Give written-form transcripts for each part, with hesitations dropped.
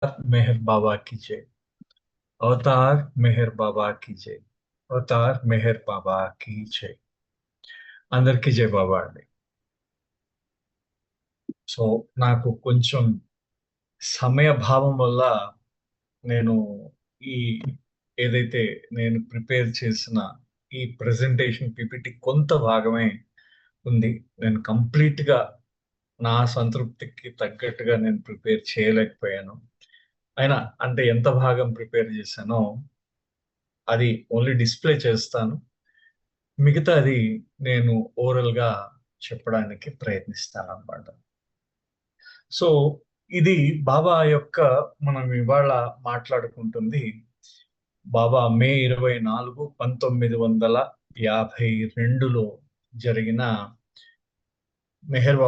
मेहर बाबा की जय। अवतार मेहर बाबा की जय। అవతార్ మెహర్ బాబా की జై। అందరికీ జై బాబా అండి. సో నాకు కొంచెం సమయ భావం వల్ల నేను ఈ ఏదైతే నేను ప్రిపేర్ చేసిన ఈ ప్రెజెంటేషన్ పిపిటి కొంత భాగమే ఉంది. నేను కంప్లీట్ గా నా సంతృప్తికి తగ్గట్టుగా నేను ప్రిపేర్ చేయలేకపోయాను. అయినా అంటే ఎంత భాగం ప్రిపేర్ చేశానో అది ఓన్లీ డిస్ప్లే చేస్తాను. మిగతాది నేను ఓరల్ గా చెప్పడానికి ప్రయత్నిస్తాను అన్నమాట. సో ఇది బాబా యొక్క మనం ఇవాళ మాట్లాడుకుంటుంది బాబా మే 24, 1952లో జరిగిన మెహర్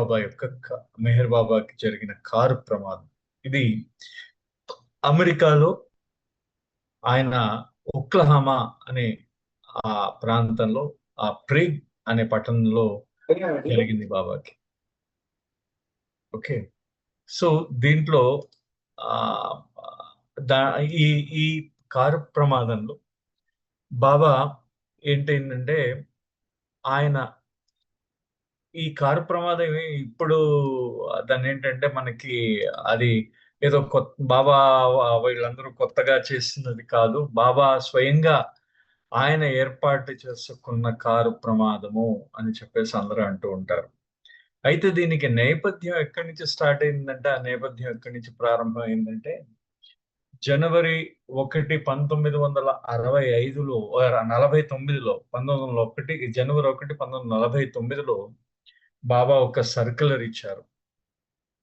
బాబాకి జరిగిన కారు ప్రమాదం. ఇది అమెరికాలో ఆయన ఒక్లహామా అనే ఆ ప్రాంతంలో ఆ ప్రేగ్ అనే పట్టణంలో జరిగింది బాబాకి. ఓకే. సో దీంట్లో ఆ దా ఈ ఈ కారు ప్రమాదంలో బాబా ఏంటైందంటే ఆయన ఈ కారు ప్రమాదం ఇప్పుడు దాన్ని ఏంటంటే మనకి అది ఏదో కొత్త బాబా వీళ్ళందరూ కొత్తగా చేసినది కాదు. బాబా స్వయంగా ఆయన ఏర్పాటు చేసుకున్న కారు ప్రమాదము అని చెప్పేసి అందరూ అంటూ ఉంటారు. అయితే దీనికి నేపథ్యం ఎక్కడి నుంచి స్టార్ట్ అయిందంటే ఆ నేపథ్యం ఎక్కడి నుంచి ప్రారంభం అయిందంటే జనవరి 1, 1965లో 49లో 1901 జనవరి 1, 1949లో బాబా ఒక సర్క్యులర్ ఇచ్చారు.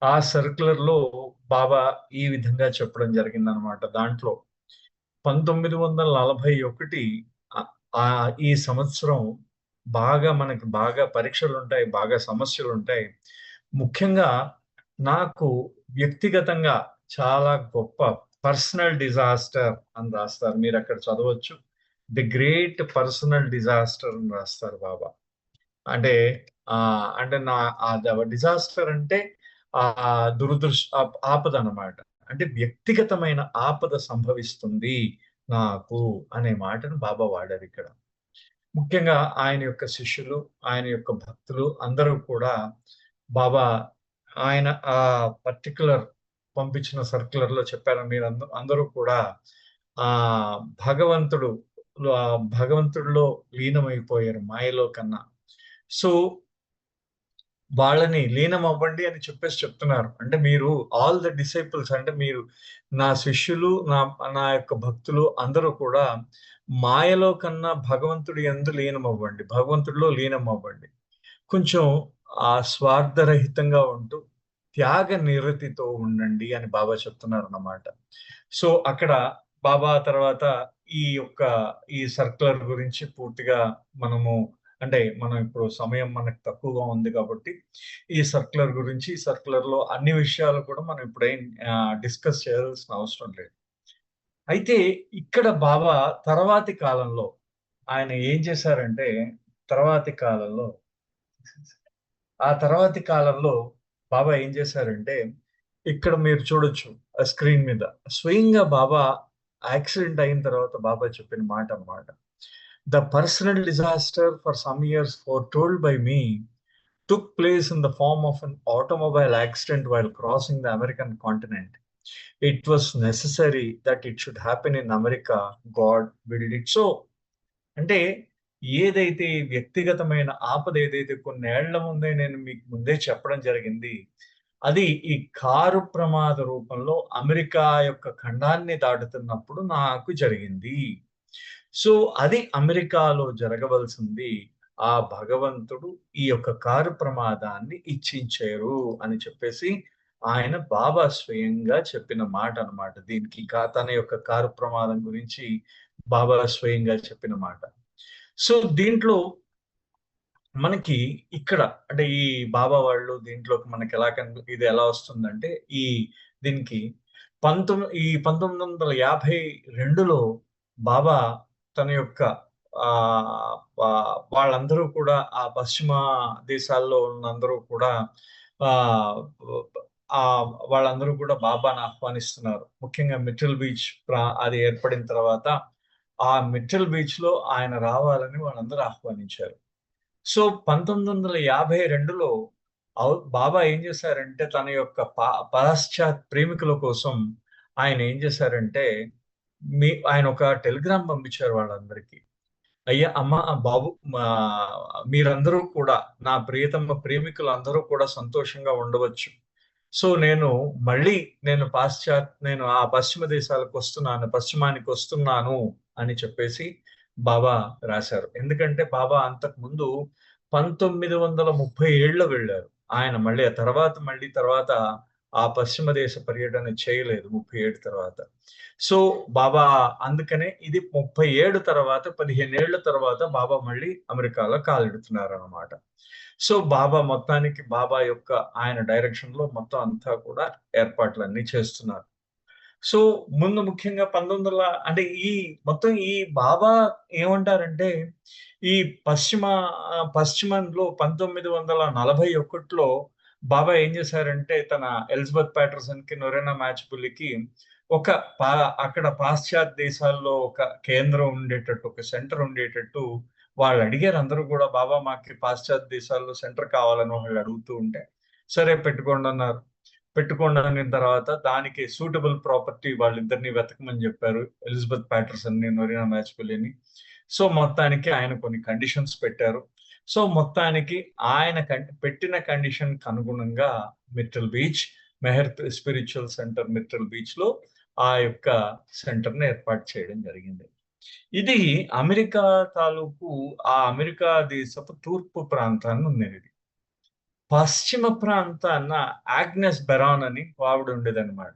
ఆ సర్క్యులర్ లో బాబా ఈ విధంగా చెప్పడం జరిగిందనమాట. దాంట్లో 1941 ఈ సంవత్సరం మనకి బాగా పరీక్షలు ఉంటాయి, బాగా సమస్యలు ఉంటాయి. ముఖ్యంగా నాకు వ్యక్తిగతంగా చాలా గొప్ప పర్సనల్ డిజాస్టర్ అని రాస్తారు. మీరు అక్కడ చదవచ్చు. ది గ్రేట్ పర్సనల్ డిజాస్టర్ అని రాస్తారు బాబా. అంటే అంటే నా డిజాస్టర్ అంటే ఆ ఆపద అన్నమాట. అంటే వ్యక్తిగతమైన ఆపద సంభవిస్తుంది నాకు అనే మాటను బాబా వాడారు ఇక్కడ. ముఖ్యంగా ఆయన యొక్క శిష్యులు, ఆయన యొక్క భక్తులు అందరూ కూడా బాబా ఆయన ఆ పర్టిక్యులర్ పంపించిన సర్క్యులర్ లో చెప్పారు. మీరు అందరూ కూడా ఆ భగవంతుడు భగవంతుడిలో లీనమైపోయారు మాయలో కన్నా. సో వాళ్ళని లీనం అవ్వండి అని చెప్పేసి చెప్తున్నారు. అంటే మీరు ఆల్ ద డిసైపుల్స్ అంటే మీరు నా శిష్యులు, నా నా యొక్క భక్తులు అందరూ కూడా మాయలో కన్నా భగవంతుడి యందు లీనం అవ్వండి. భగవంతుడిలో లీనం అవ్వండి. కొంచెం స్వార్థరహితంగా ఉంటూ త్యాగ నిరతితో ఉండండి అని బాబా చెప్తున్నారన్నమాట. సో అక్కడ బాబా తర్వాత ఈ సర్క్యులర్ గురించి పూర్తిగా మనము అంటే మనం ఇప్పుడు సమయం మనకు తక్కువగా ఉంది కాబట్టి ఈ సర్క్యులర్ లో అన్ని విషయాలు కూడా మనం ఇప్పుడేం డిస్కస్ చేయాల్సిన అవసరం లేదు. అయితే ఇక్కడ బాబా తర్వాతి కాలంలో ఆయన ఏం చేశారంటే తర్వాతి కాలంలో తర్వాతి కాలంలో బాబా ఏం చేశారంటే ఇక్కడ మీరు చూడొచ్చు ఆ స్క్రీన్ మీద స్వయంగా బాబా యాక్సిడెంట్ అయిన తర్వాత బాబా చెప్పిన మాట అన్నమాట. The personal disaster for some years foretold by me took place in the form of an automobile accident while crossing the American continent. It was necessary that it should happen in America. God willed it so. అంటే ఏదైతే వ్యక్తిగతమైన ఆపద ఏదైతే కొన్నేళ్ల ముందే నేను మీకు ముందే చెప్పడం జరిగింది, అది ఈ కారు ప్రమాద రూపంలో అమెరికా యొక్క ఖండాన్ని దాటుతున్నప్పుడు నాకు జరిగింది. సో అది అమెరికాలో జరగవలసింది. ఆ భగవంతుడు ఈ యొక్క కారు ప్రమాదాన్ని ఇచ్చించారు అని చెప్పేసి ఆయన బాబా స్వయంగా చెప్పిన మాట అన్నమాట. దీనికి తన యొక్క కారు ప్రమాదం గురించి బాబా స్వయంగా చెప్పిన మాట. సో దీంట్లో మనకి ఇక్కడ అంటే ఈ బాబా వాళ్ళు దీంట్లోకి మనకి ఇది ఎలా వస్తుందంటే దీనికి 1952లో బాబా తన యొక్క ఆ వాళ్ళందరూ కూడా ఆ పశ్చిమ దేశాల్లో ఉన్నందరూ కూడా ఆ వాళ్ళందరూ కూడా బాబాను ఆహ్వానిస్తున్నారు. ముఖ్యంగా మిట్టల్ బీచ్ అది ఏర్పడిన తర్వాత ఆ మిట్టల్ బీచ్ లో ఆయన రావాలని వాళ్ళందరూ ఆహ్వానించారు. సో 1952లో బాబా ఏం చేశారంటే తన యొక్క పాశ్చాత్ ప్రేమికుల కోసం ఆయన ఏం చేశారంటే ఆయన ఒక టెలిగ్రామ్ పంపించారు వాళ్ళందరికీ. అయ్యా అమ్మ బాబు మీరందరూ కూడా నా ప్రియతమ ప్రేమికులందరూ కూడా సంతోషంగా ఉండవచ్చు. సో మళ్ళీ నేను ఆ పశ్చిమ దేశాలకు వస్తున్నాను, పశ్చిమానికి వస్తున్నాను అని చెప్పేసి బాబా రాశారు. ఎందుకంటే బాబా అంతకు ముందు 1937లో వెళ్ళారు. ఆయన మళ్ళీ ఆ తర్వాత తర్వాత ఆ పశ్చిమ దేశ పర్యటన చేయలేదు 37 తర్వాత. సో బాబా అందుకనే ఇది 37 తర్వాత 15 ఏళ్ల తర్వాత బాబా మళ్ళీ అమెరికాలో కాలెడుతున్నారన్నమాట. సో మొత్తానికి బాబా యొక్క ఆయన డైరెక్షన్ లో మొత్తం అంతా కూడా ఏర్పాట్లన్నీ చేస్తున్నారు. సో ముందు ముఖ్యంగా 1900 అంటే ఈ బాబా ఏమంటారంటే ఈ పశ్చిమంలో 1941లో బాబా ఏం చేశారంటే తన ఎలిజబెత్ ప్యాటర్సన్ కి నొరెనా మ్యాచ్బుల్లికి ఒక అక్కడ పాశ్చాత్య దేశాల్లో ఒక కేంద్రం ఉండేటట్టు ఒక సెంటర్ ఉండేటట్టు వాళ్ళు అడిగారు. అందరూ కూడా బాబా మాకు పాశ్చాత్య దేశాల్లో సెంటర్ కావాలని వాళ్ళు అడుగుతూ ఉంటే సరే పెట్టుకోండి అన్నారు. పెట్టుకోండి అనిన తర్వాత దానికి సూటబుల్ ప్రాపర్టీ వాళ్ళిద్దరిని వెతకమని చెప్పారు. ఎలిజబెత్ ప్యాటర్సన్ ని నొరెనా మ్యాచ్బుల్లిని. సో మొత్తానికి ఆయన కొన్ని కండిషన్స్ పెట్టారు. సో మొత్తానికి ఆయన పెట్టిన కండిషన్ కి అనుగుణంగా Myrtle Beach Meher spiritual centre Myrtle Beach లో ఆ యొక్క సెంటర్ ని ఏర్పాటు చేయడం జరిగింది. ఇది అమెరికా తాలూకు అమెరికా దేశపు తూర్పు ప్రాంతాన్ని ఉన్నది. పశ్చిమ ప్రాంతాన ఆగ్నెస్ బెరాన్ అని ఆవిడ ఉండేదన్నమాట.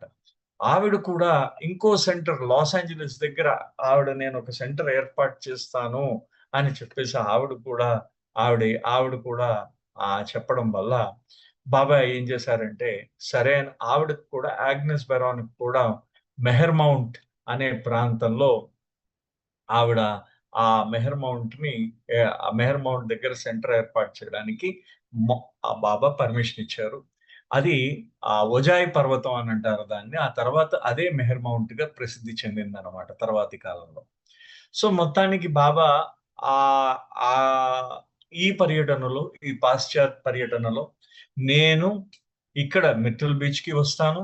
ఆవిడ కూడా ఇంకో సెంటర్ లాస్ ఏంజలస్ దగ్గర నేను ఒక సెంటర్ ఏర్పాటు చేస్తాను అని చెప్పేసి ఆవిడ కూడా చెప్పడం వల్ల బాబా ఏం చేశారంటే సరే అని ఆవిడకు కూడా ఆగ్నెస్ బెరాన్ కూడా మెహర్ మౌంట్ అనే ప్రాంతంలో ఆవిడ ఆ మెహర్ మౌంట్ దగ్గర సెంటర్ ఏర్పాటు చేయడానికి బాబా పర్మిషన్ ఇచ్చారు. అది ఒజాయ్ పర్వతం అని అంటారు దాన్ని. ఆ తర్వాత అదే మెహర్ మౌంట్ గా ప్రసిద్ధి చెందిందనమాట తర్వాతి కాలంలో. సో మొత్తానికి బాబా ఆహ్, ఆహ్, ఈ పాశ్చాత్ పర్యటనలో నేను ఇక్కడ మిట్టల్ బీచ్ కి వస్తాను,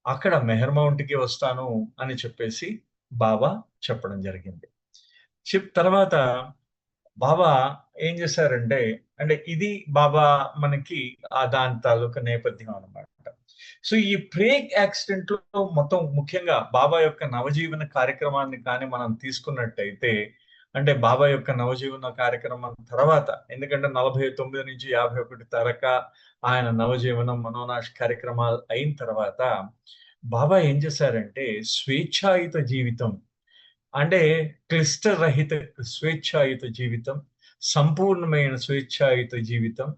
అక్కడ మెహర్ మౌంట్ కి వస్తాను అని చెప్పేసి బాబా చెప్పడం జరిగింది. తర్వాత బాబా ఏం చేశారంటే అంటే ఇది బాబా మనకి దాని తాలూకా నేపథ్యం అన్నమాట. సో ఈ ప్రేగ్ యాక్సిడెంట్ లో మొత్తం ముఖ్యంగా బాబా యొక్క నవజీవన కార్యక్రమాన్ని కానీ మనం తీసుకున్నట్టయితే అంటే బాబా యొక్క నవజీవన కార్యక్రమం తర్వాత ఎందుకంటే 49 నుంచి 51 తరక ఆయన నవజీవనం మనోనాశ కార్యక్రమాలు అయిన తర్వాత బాబా ఏం చేశారంటే స్వేచ్ఛాయుత జీవితం అంటే క్లిష్టరహిత స్వేచ్ఛాయుత జీవితం, సంపూర్ణమైన స్వేచ్ఛాయుత జీవితం.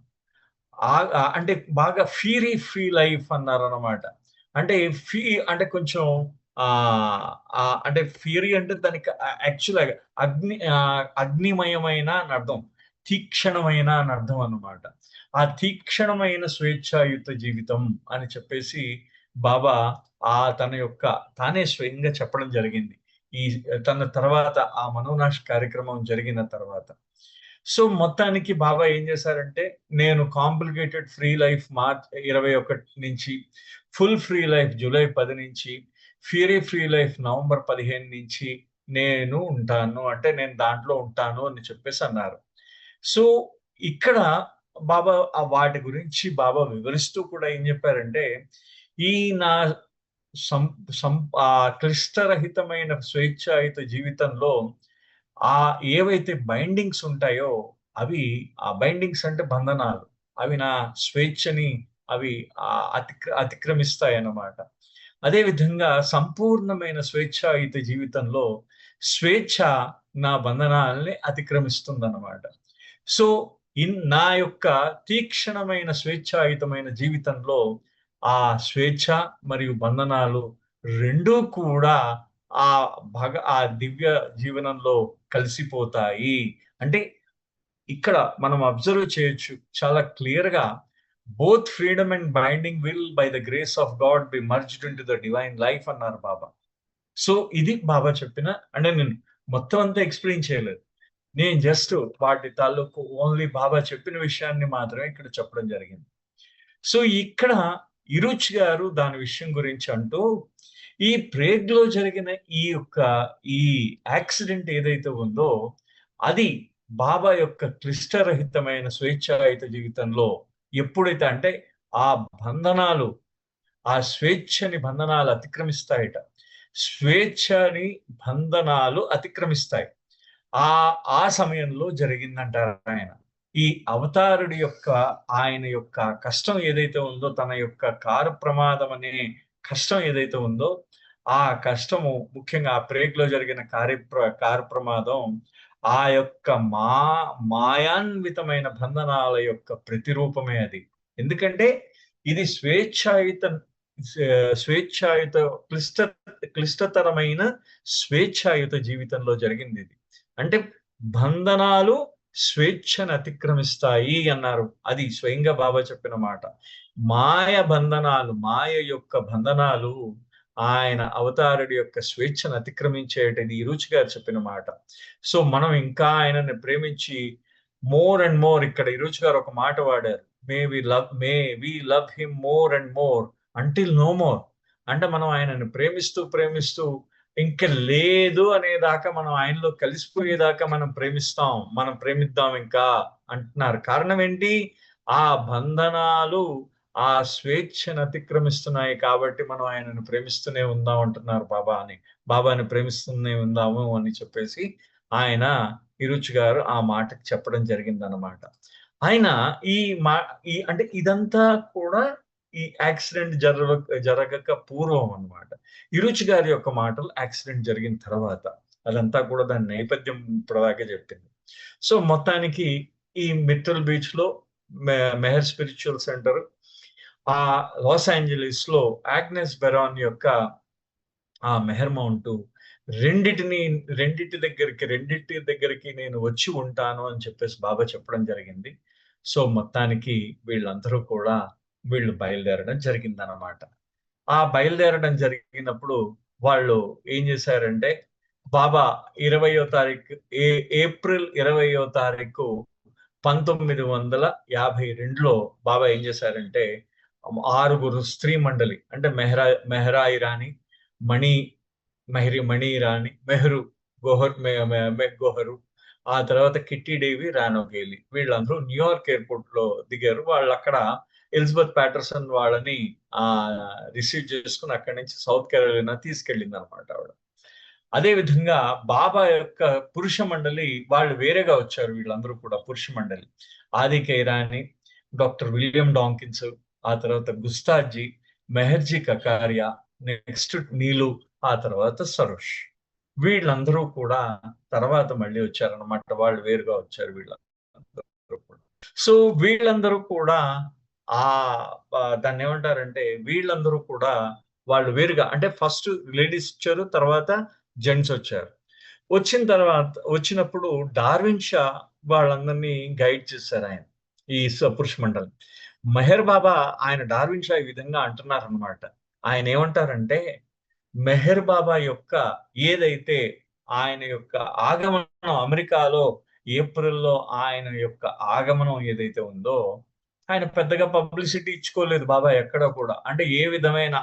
అంటే బాగా ఫ్రీ లైఫ్ అన్నారన్నమాట. అంటే అంటే కొంచెం అంటే ఫియరీ అంటే దానికి యాక్చువల్‌గా అగ్నిమయమైన అని అర్థం. తీక్షణమైన అని అర్థం అన్నమాట. ఆ తీక్షణమైన స్వేచ్ఛాయుత జీవితం అని చెప్పేసి బాబా తానే స్వయంగా చెప్పడం జరిగింది. ఈ తన తర్వాత ఆ మనోనాశ కార్యక్రమం జరిగిన తర్వాత. సో మొత్తానికి బాబా ఏం చేశారంటే నేను కాంప్లికేటెడ్ ఫ్రీ లైఫ్ మార్చ్ 21 నుంచి ఫుల్ ఫ్రీ లైఫ్ జూలై 10 నుంచి ఫ్రీ లైఫ్ నవంబర్ 15 నుంచి నేను ఉంటాను అంటే నేను దాంట్లో ఉంటాను అని చెప్పేసి అన్నారు. సో ఇక్కడ బాబా వాటి గురించి బాబా వివరిస్తూ కూడా ఏం చెప్పారంటే ఈ నా సం సం క్లిష్టరహితమైన స్వేచ్ఛాయుత జీవితంలో ఏవైతే బైండింగ్స్ ఉంటాయో అవి ఆ బైండింగ్స్ అంటే బంధనాలు. అవి నా స్వేచ్ఛని అవి అతిక్రమిస్తాయన్నమాట. అదే విధంగా సంపూర్ణమైన స్వేచ్ఛాయుత జీవితంలో స్వేచ్ఛ నా బంధనాల్ని అతిక్రమిస్తుందన్నమాట. సో నా యొక్క తీక్షణమైన స్వేచ్ఛాయుతమైన జీవితంలో ఆ స్వేచ్ఛ మరియు బంధనాలు రెండూ కూడా ఆ దివ్య జీవనంలో కలిసిపోతాయి. అంటే ఇక్కడ మనం అబ్జర్వ్ చేయొచ్చు చాలా క్లియర్‌గా both freedom and binding will buy the grace of God B merged in to the divine life అన్నారు బాబా. సో ఇది బాబా చెప్పిన, అంటే నేను మొత్తం అంతా ఎక్స్ప్లెయిన్ చేయలేదు, నేను జస్ట్ వాటి తాలూకు ఓన్లీ బాబా చెప్పిన విషయాన్ని మాత్రమే ఇక్కడ చెప్పడం జరిగింది. సో ఇక్కడ ఇరుచ్ గారు దాని విషయం గురించి అంటూ, ఈ ప్రేగ్ లో జరిగిన ఈ యాక్సిడెంట్ ఏదైతే ఉందో అది బాబా యొక్క క్లిష్టరహితమైన స్వేచ్ఛాయుత జీవితంలో ఎప్పుడైతే, అంటే ఆ బంధనాలు, ఆ స్వేచ్ఛని బంధనాలు అతిక్రమిస్తాయట. స్వేచ్ఛని బంధనాలు అతిక్రమిస్తాయి. ఆ ఆ సమయంలో జరిగిందంటారు ఆయన. ఈ అవతారుడి యొక్క, ఆయన యొక్క కష్టం ఏదైతే ఉందో, తన యొక్క కారు ప్రమాదం అనే కష్టం ఏదైతే ఉందో, ఆ కష్టము ముఖ్యంగా ఆ ప్రేగ్ లో జరిగిన కారు ప్రమాదం ఆ యొక్క మాయాన్వితమైన బంధనాల యొక్క ప్రతిరూపమే అది. ఎందుకంటే ఇది స్వేచ్ఛాయుత క్లిష్టతరమైన స్వేచ్ఛాయుత జీవితంలో జరిగింది ఇది. అంటే బంధనాలు స్వేచ్ఛను అతిక్రమిస్తాయి అన్నారు. అది స్వయంగా బాబా చెప్పిన మాట. మాయ యొక్క బంధనాలు ఆయన అవతారుడి యొక్క స్వేచ్ఛను అతిక్రమించేటిది ఈ రుచి గారు చెప్పిన మాట. సో మనం ఇంకా ఆయనని ప్రేమించి మోర్ అండ్ మోర్, ఇక్కడ ఈ రుచి గారు ఒక మాట వాడారు, may we love him more and more until no more. అంటే మనం ఆయనను ప్రేమిస్తూ ప్రేమిస్తూ ఇంక లేదు అనేదాకా, మనం ఆయనలో కలిసిపోయేదాకా మనం ప్రేమిద్దాం ఇంకా అంటున్నారు. కారణం ఏంటి? ఆ బంధనాలు ఆ స్వేచ్ఛను అతిక్రమిస్తున్నాయి కాబట్టి మనం ఆయనను ప్రేమిస్తూనే ఉందాం అంటున్నారు బాబాని ప్రేమిస్తూనే ఉందాము అని చెప్పేసి ఆయన ఇరుచి గారు ఆ మాటకి చెప్పడం జరిగిందనమాట. ఆయన అంటే ఇదంతా కూడా ఈ యాక్సిడెంట్ జరగక పూర్వం అన్నమాట. ఇరుచి గారి యొక్క మాటలు యాక్సిడెంట్ జరిగిన తర్వాత, అదంతా కూడా దాని నేపథ్యం ఇప్పటిదాకా చెప్పింది. సో మొత్తానికి ఈ మిట్టల్ బీచ్ లో మెహర్ స్పిరిచువల్ సెంటర్, ఆ లాస్ ఏంజలీస్ లో ఆగ్నెస్ బెరాన్ యొక్క ఆ మెహర్ మౌంట్, రెండిటి దగ్గరికి నేను వచ్చి ఉంటాను అని చెప్పేసి బాబా చెప్పడం జరిగింది. సో మొత్తానికి వీళ్ళు బయలుదేరడం జరిగిందనమాట. ఆ బయలుదేరడం జరిగినప్పుడు వాళ్ళు ఏం చేశారంటే, బాబా 20వ తారీఖు ఏప్రిల్ 20వ తారీఖు 1952లో బాబా ఏం చేశారంటే, 6 స్త్రీ మండలి, అంటే మెహరా ఇరానీ, మణి ఇరానీ, గోహరు, ఆ తర్వాత కిట్టి డేవి, రానోగేలి, వీళ్ళందరూ న్యూయార్క్ ఎయిర్పోర్ట్ లో దిగారు. వాళ్ళు అక్కడ ఎలిజబెత్ ప్యాటర్సన్ వాళ్ళని రిసీవ్ చేసుకుని అక్కడి నుంచి సౌత్ కెరోలినా తీసుకెళ్ళింది అనమాట ఆవిడ. అదే విధంగా బాబా యొక్క పురుష మండలి వాళ్ళు వేరేగా వచ్చారు. వీళ్ళందరూ కూడా పురుష మండలి, ఆదిక ఇరానీ, డాక్టర్ విలియం డాంకిన్స్, ఆ తర్వాత గుస్తాజీ, మెహర్జీ కకారియా, నెక్స్ట్ నీలు, ఆ తర్వాత సరోష్, వీళ్ళందరూ కూడా తర్వాత మళ్ళీ వచ్చారనమాట. వాళ్ళు వేరుగా వచ్చారు వీళ్ళందరూ కూడా. సో వీళ్ళందరూ కూడా ఆ దాన్ని ఏమంటారంటే, వీళ్ళందరూ కూడా వాళ్ళు వేరుగా, అంటే ఫస్ట్ లేడీస్ వచ్చారు, తర్వాత జెంట్స్ వచ్చారు. వచ్చినప్పుడు డార్విన్ షా వాళ్ళందరినీ గైడ్ చేశారు ఆయన, ఈ పురుష మండలి. మెహర్ బాబా ఆయన డార్విన్ షా ఈ విధంగా అంటున్నారు అనమాట. ఆయన ఏమంటారంటే, మెహర్ బాబా యొక్క ఏదైతే ఆయన యొక్క ఆగమనం అమెరికాలో ఏప్రిల్లో ఆయన యొక్క ఆగమనం ఏదైతే ఉందో, ఆయన పెద్దగా పబ్లిసిటీ ఇచ్చుకోలేదు బాబా ఎక్కడ కూడా. అంటే ఏ విధమైన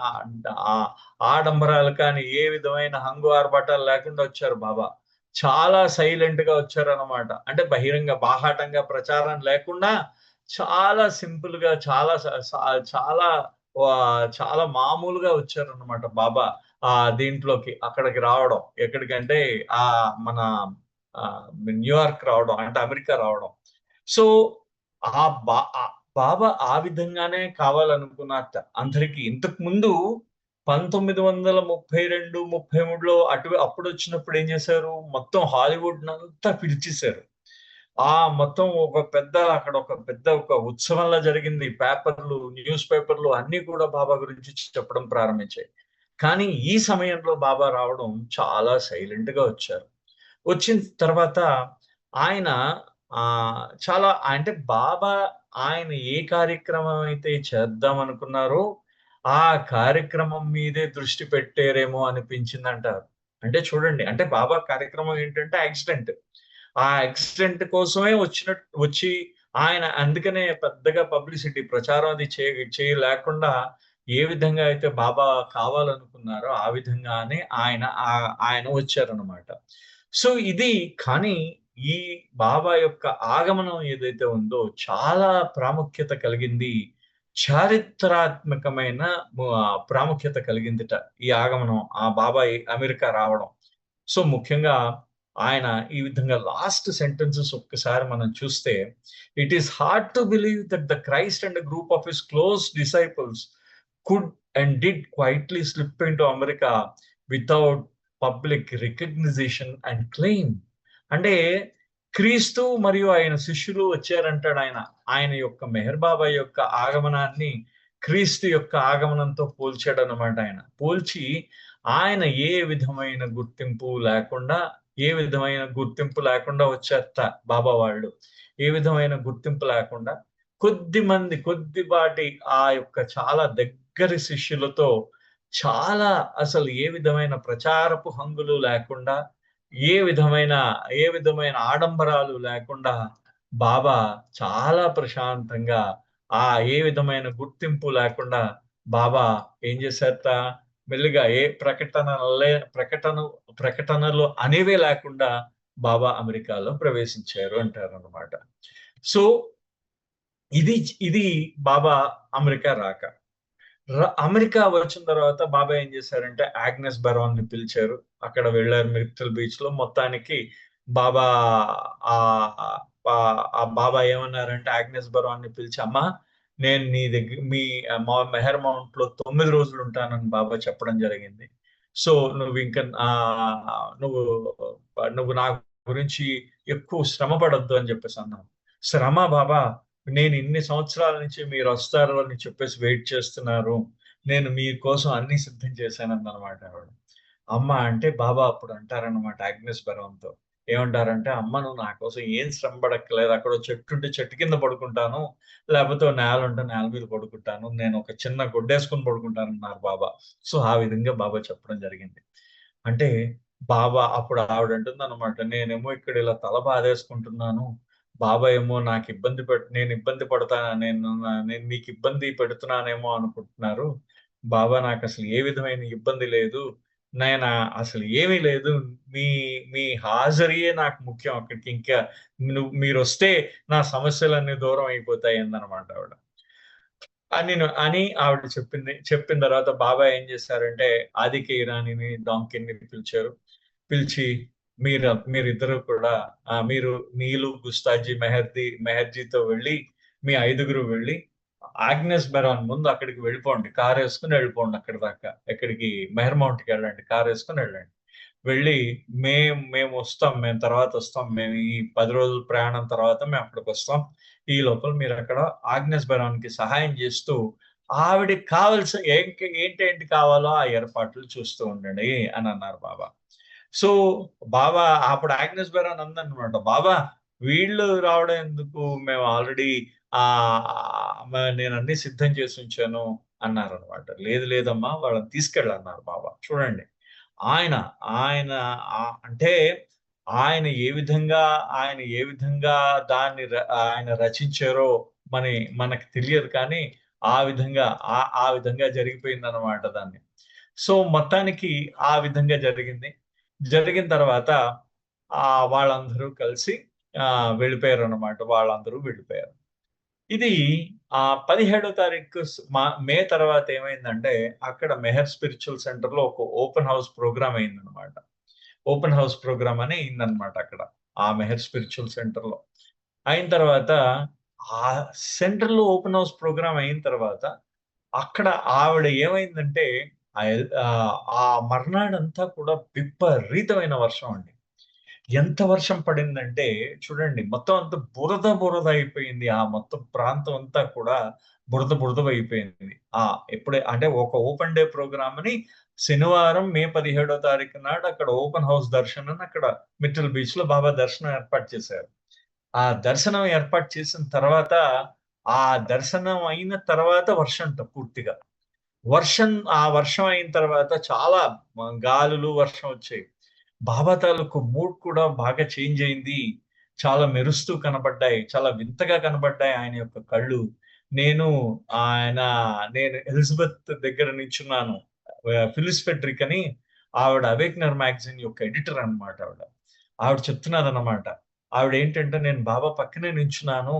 ఆడంబరాలు కానీ, ఏ విధమైన హంగు ఆర్భాటాలు లేకుండా వచ్చారు బాబా. చాలా సైలెంట్ గా వచ్చారనమాట. అంటే బహిరంగ బాహాటంగా ప్రచారం లేకుండా చాలా సింపుల్ గా, చాలా చాలా మామూలుగా వచ్చారనమాట బాబా. దీంట్లోకి అక్కడికి రావడం, ఎక్కడికంటే మన న్యూయార్క్ రావడం, అంటే అమెరికా రావడం. సో ఆ బాబా ఆ విధంగానే కావాలనుకున్నట్ట అందరికి. ఇంతకు ముందు 1932-33లో అప్పుడు వచ్చినప్పుడు ఏం చేశారు, మొత్తం హాలీవుడ్ అంతా పిలిచేశారు. మొత్తం అక్కడ ఒక పెద్ద ఉత్సవంలా జరిగింది. న్యూస్ పేపర్లు అన్ని కూడా బాబా గురించి చెప్పడం ప్రారంభించాయి. కానీ ఈ సమయంలో బాబా రావడం చాలా సైలెంట్ గా వచ్చారు. వచ్చిన తర్వాత ఆయన చాలా అంటే బాబా ఆయన ఏ కార్యక్రమం అయితే చేద్దాం అనుకున్నారో, ఆ కార్యక్రమం మీదే దృష్టి పెట్టారేమో అనిపించిందంటారు. అంటే చూడండి, అంటే బాబా కార్యక్రమం ఏంటంటే యాక్సిడెంట్. ఆ యాక్సిడెంట్ కోసమే వచ్చి ఆయన అందుకనే పెద్దగా పబ్లిసిటీ ప్రచారం అది చేయలేకుండా ఏ విధంగా అయితే బాబా కావాలనుకున్నారో ఆ విధంగానే ఆయన వచ్చారనమాట. సో ఇది కానీ ఈ బాబా యొక్క ఆగమనం ఏదైతే ఉందో చాలా ప్రాముఖ్యత కలిగింది. చారిత్రాత్మకమైన ప్రాముఖ్యత కలిగిందిట ఈ ఆగమనం. ఆ బాబాయ్ అమెరికా రావడం. సో ముఖ్యంగా ఆయన ఈ విధంగా లాస్ట్ సెంటెన్సెస్ ఒక్కసారి మనం చూస్తే, "it is hard to believe that the Christ and a group of his close disciples could and did quietly slip into America without public recognition and claim." అంటే క్రీస్తు మరియు ఆయన శిష్యులు వచ్చారంటాడు ఆయన. ఆయన యొక్క మెహర్ బాబాయ్ యొక్క ఆగమనాన్ని క్రీస్తు యొక్క ఆగమనంతో పోల్చాడన్నమాట ఆయన. పోల్చి ఆయన ఏ విధమైన గుర్తింపు లేకుండా వచ్చేత్త బాబా వాళ్ళు. ఏ విధమైన గుర్తింపు లేకుండా కొద్దిపాటి ఆ యొక్క చాలా దగ్గరి శిష్యులతో చాలా అసలు ఏ విధమైన ప్రచారపు హంగులు లేకుండా, ఏ విధమైన ఏ విధమైన ఆడంబరాలు లేకుండా బాబా చాలా ప్రశాంతంగా ఏ విధమైన గుర్తింపు లేకుండా బాబా ఏం చేశారట, మెల్లిగా ఏ ప్రకటనలు అనేవే లేకుండా బాబా అమెరికాలో ప్రవేశించారు అంటారన్నమాట. సో ఇది ఇది బాబా అమెరికా రాక. అమెరికా వచ్చిన తర్వాత బాబా ఏం చేశారంటే ఆగ్నెస్ బెరాన్ ని పిలిచారు. అక్కడ వెళ్ళారు మిర్టల్ బీచ్ లో. మొత్తానికి బాబా ఆ బాబా ఏమన్నారంటే ఆగ్నెస్ బెరాన్ ని పిలిచి, "అమ్మా, నేను నీ దగ్గర మా మెహర్ మౌంట్ లో 9 రోజులు ఉంటానని బాబా చెప్పడం జరిగింది. సో నువ్వు ఇంకా నువ్వు నువ్వు నా గురించి ఎక్కువ శ్రమ పడొద్దు" అని చెప్పేసి అన్నాను. "శ్రమ బాబా, నేను ఇన్ని సంవత్సరాల నుంచి మీరు వస్తారు అని చెప్పేసి వెయిట్ చేస్తున్నారు. నేను మీకోసం అన్ని సిద్ధం చేశానన్నమాట" ఆవిడ. అమ్మ అంటే బాబా అప్పుడు అంటారన్నమాట ఆగ్నెస్ బెరోన్‌తో. ఏమంటారంటే, "అమ్మ, నువ్వు నా కోసం ఏం శ్రమ పడక్కర్లేదు. అక్కడో చెట్టుంటే చెట్టు కింద పడుకుంటాను. లేకపోతే ఓ నేలుంటే నేల మీద పడుకుంటాను. నేను ఒక చిన్న గుడ్డేసుకొని పడుకుంటానన్నారు" బాబా. సో ఆ విధంగా బాబా చెప్పడం జరిగింది. అంటే బాబా అప్పుడు ఆవిడంటుందన్నమాట, "నేనేమో ఇక్కడ ఇలా తల బాధేసుకుంటున్నాను. బాబా ఏమో నేను ఇబ్బంది పడతాను, నేను మీకు ఇబ్బంది పెడుతున్నానేమో అనుకుంటున్నారు. బాబా నాకసలు ఏ విధమైన ఇబ్బంది లేదు. నేను అసలు ఏమీ లేదు. మీ మీ హాజరీయే నాకు ముఖ్యం అక్కడికి. ఇంకా మీరొస్తే నా సమస్యలన్నీ దూరం అయిపోతాయి" అందనమాట ఆవిడ. అని ఆవిడ చెప్పింది. చెప్పిన తర్వాత బాబా ఏం చేశారంటే ఆదికే ఇరానీని, డాంకిన్‌ని పిలిచారు. పిలిచి మీరిద్దరూ కూడా మీరు నీలు, గుస్తాజీ, మెహర్‌జీతో వెళ్ళి మీ ఐదుగురు వెళ్ళి ఆగ్నెస్ బెరాన్ ముందు అక్కడికి వెళ్ళిపోండి. కారేసుకొని వెళ్ళిపోండి అక్కడి దాకా. ఎక్కడికి మెహర్ మౌంట్‌కి వెళ్ళండి. కారేసుకొని వెళ్ళండి. వెళ్ళి మేమొస్తాం. మేము తర్వాతొస్తాం. మేము ఈ 10 రోజుల ప్రయాణం తర్వాత మేము అక్కడికొస్తాం. ఈ లోపల మీరక్కడ ఆగ్నెస్ బెరాన్‌కి సహాయం చేస్తూ ఆవిడకి కావాల్సిన ఏంటేంటి కావాలో ఆ ఏర్పాట్లు చూస్తూ ఉండండి అని అన్నారు బాబా. సో బాబా అప్పుడు ఆగ్నెస్ బెరాన్ అందనమాట, "బాబా, వీళ్ళు రావడం ఎందుకు? మేము ఆల్రెడీ నేనన్నీ సిద్ధం చేసి ఉంచాను" అన్నారనమాట. "లేదు లేదమ్మా, వాళ్ళని తీసుకెళ్ళన్నారు" బాబా. చూడండి. ఆయన ఆయన అంటే ఆయన ఏ విధంగా ఆయన రచించారో మనకు తెలియదు కానీ ఆ విధంగా జరిగిపోయిందనమాట దాన్ని. సో మొత్తానికి ఆ విధంగా జరిగింది. జరిగిన తర్వాత వాళ్ళందరూ కలిసి వెళ్ళిపోయారన్నమాట. వాళ్ళందరూ వెళ్ళిపోయారు. ఇది 17 తారీఖు మే తర్వాత ఏమైందంటే, అక్కడ మెహర్ స్పిరిచువల్ సెంటర్‌లో ఒక ఓపెన్ హౌస్ ప్రోగ్రామ్ అయిందనమాట. ఓపెన్ హౌస్ ప్రోగ్రామ్ అని అయిందనమాట అక్కడ. ఆ మెహర్ స్పిరిచువల్ సెంటర్‌లో. అయిన తర్వాత ఆ సెంటర్‌లో ఓపెన్ హౌస్ ప్రోగ్రామ్ అయిన తర్వాత, అక్కడ ఆవిడ ఏమైందంటే ఆ మర్నాడంతా కూడా విపరీతమైన వర్షం అండి. ఎంత వర్షం పడిందంటే చూడండి, మొత్తం అంతా బురద అయిపోయింది. ఆ మొత్తం ప్రాంతం అంతా కూడా బురదమైపోయింది. ఎప్పుడే అంటే ఒక ఓపెన్ డే ప్రోగ్రామ్ అని శనివారం మే 17 తారీఖు నాడు అక్కడ ఓపెన్ హౌస్ దర్శనం అని అక్కడ మిట్టల్ బీచ్‌లో బాబా దర్శనం ఏర్పాటు చేశారు. ఆ దర్శనం ఏర్పాటు చేసిన తర్వాత, ఆ దర్శనం అయిన తర్వాత వర్షంట పూర్తిగా. ఆ వర్షం అయిన తర్వాత చాలా గాలులు, వర్షం వచ్చాయి. బాబా తాలూకు మూడ్ కూడా బాగా చేంజ్ అయింది. చాలా మెరుస్తూ కనపడ్డాయి. చాలా వింతగా కనపడ్డాయి ఆయన యొక్క కళ్ళు. నేను ఆయన నేను ఎలిజబెత్ దగ్గర నించున్నాను. ఫిలిస్ ఫెడ్రిక్ అని ఆవిడ 'అవేక్నర్' మ్యాగజైన్ యొక్క ఎడిటర్ అన్నమాట ఆవిడ. ఆవిడ చెప్తున్నారన్నమాట. ఆవిడేంటంటే నేను బాబా పక్కనే నించున్నాను.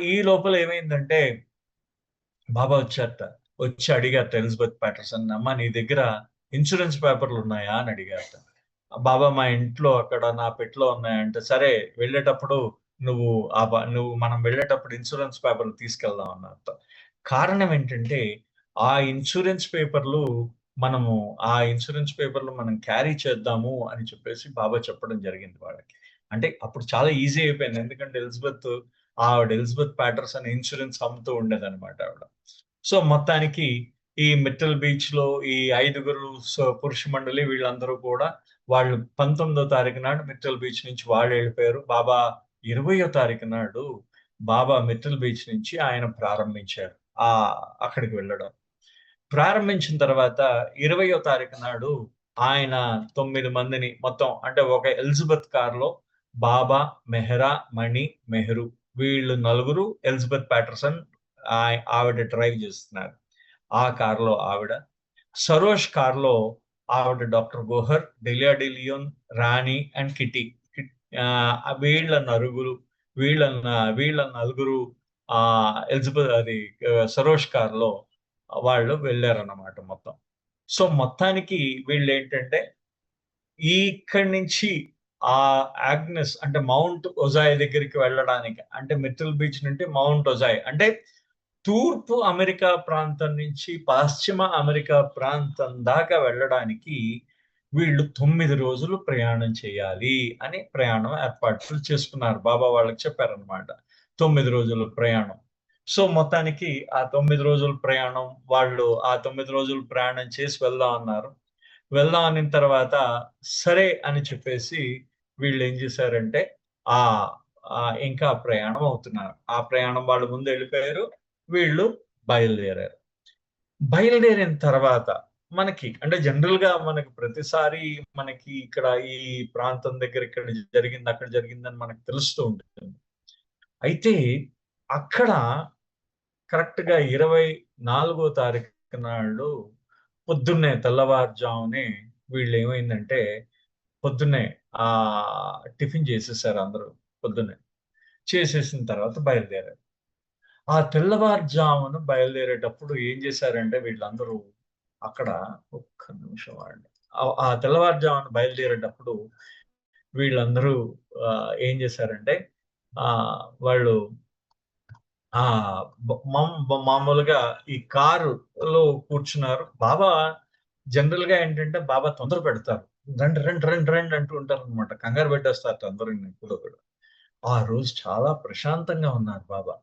ఈ లోపల ఏమైందంటే బాబా వచ్చారట. వచ్చి అడిగారట ఎలిజబెత్ ప్యాటర్సన్, "అమ్మా నీ దగ్గర ఇన్స్యూరెన్స్ పేపర్‌లున్నాయా?" అని అడిగారట. "బాబా మా ఇంట్లో అక్కడ నా పెట్టెలో ఉన్నాయంటే." "సరే వెళ్ళేటప్పుడు నువ్వు మనం వెళ్ళేటప్పుడు ఇన్స్యూరెన్స్ పేపర్‌లు తీసుకెళ్దాం" అన్నారట. కారణం ఏంటంటే, ఆ ఇన్స్యూరెన్స్ పేపర్‌లు మనము మనం క్యారీ చేద్దాము అని చెప్పేసి బాబా చెప్పడం జరిగింది వాళ్ళకి. అంటే అప్పుడు చాలా ఈజీ అయిపోయింది. ఎందుకంటే ఎలిజబెత్ ప్యాటర్సన్ ఇన్స్యూరెన్స్ అమ్ముతూ ఉండేదన్నమాట ఆవిడ. సో, మొత్తానికి ఈ మిట్టల్ బీచ్‌లో ఈ ఐదుగురు పురుష మండలి వీళ్ళందరూ కూడా వాళ్ళు 19వ తారీఖు నాడు మిట్టల్ బీచ్ నుంచి వాళ్ళెళ్ళిపోయారు. 20వ తారీఖు నాడు బాబా మిట్టల్ బీచ్ నుంచి ఆయన ప్రారంభించారు. అక్కడికి వెళ్ళడం. ప్రారంభించిన తర్వాత 20వ తారీఖు నాడు ఆయన 9 మందిని మొత్తం అంటే ఒక ఎలిజబెత్ కార్‌లో బాబా, మెహ్రా, మణి, మెహ్రూ వీళ్ళు నలుగురు ఎలిజబెత్ ప్యాటర్సన్ ఆవిడ డ్రైవ్ చేస్తున్నారు. ఆ కార్‌లో ఆవిడ. సరోజ్ కార్‌లో ఆవిడ doctor Gohar, Delia de Leon, Rani and Kitty. Kit ah, వీళ్ళ నలుగురు వీళ్ళ వీళ్ళ నలుగురు ఎలిజబెత్ సరోజ్ కార్‌లో వాళ్ళు వెళ్లారన్నమాట మొత్తం. సో, మొత్తానికి వీళ్ళేంటంటే ఇక్కడి నుంచి ఆగ్నెస్ అంటే మౌంట్ ఒజాయ్ దగ్గరికి వెళ్ళడానికి అంటే మిట్టల్ బీచ్ నుండి మౌంట్ ఒజాయ్ అంటే తూర్పు అమెరికా ప్రాంతం నుంచి పశ్చిమ అమెరికా ప్రాంతం దాకా వెళ్ళడానికి వీళ్ళు 9 రోజులు ప్రయాణం చేయాలి అని ప్రయాణం ఏర్పాట్లు చేసుకున్నారు. బాబా వాళ్ళకి చెప్పారన్నమాట. 9 రోజుల ప్రయాణం. సో, మొత్తానికి ఆ 9 రోజుల ప్రయాణం వాళ్ళు ఆ 9 రోజులు ప్రయాణం చేసి వెళ్దాం అన్నారు. వెళ్దాం అనిన తర్వాత సరే అని చెప్పేసి వీళ్ళేం చేశారంటే ఆహ్, ఇంకా ప్రయాణం అవుతున్నారు. ఆ ప్రయాణం వాళ్ళు ముందెళ్ళిపోయారు. వీళ్ళు బయలుదేరారు. బయలుదేరిన తర్వాత మనకి అంటే జనరల్‌గా మనకు ప్రతిసారి మనకి ఇక్కడ ఈ ప్రాంతం దగ్గర ఇక్కడ జరిగింది, అక్కడ జరిగిందని మనకు తెలుస్తూ ఉంటుంది. అయితే అక్కడ కరెక్ట్‌గా 24 తారీఖు నాడు పొద్దున్నే తెల్లవారుజామునే వీళ్ళేమైందంటే పొద్దున్నే టిఫిన్ చేసేసారు అందరూ పొద్దున్నే. చేసేసిన తర్వాత బయలుదేరారు. ఆ తెల్లవారుజామున బయలుదేరేటప్పుడు ఏం చేశారంటే వీళ్ళందరూ అక్కడ ఒక్క నిమిషం ఆగండి. ఆ తెల్లవారుజామున బయలుదేరేటప్పుడు వీళ్ళందరూ ఏం చేశారంటే వాళ్ళు మామూలుగా ఈ కారులో కూర్చున్నారు. బాబా జనరల్‌గా ఏంటంటే బాబా తొందర పెడతారు. రండి, రండి, రండి, రండి అంటూ ఉంటారనమాట. కంగారు పెట్టేస్తారట అందరిని ఎప్పుడు కూడా. ఆ రోజు చాలా ప్రశాంతంగా ఉన్నారు బాబా.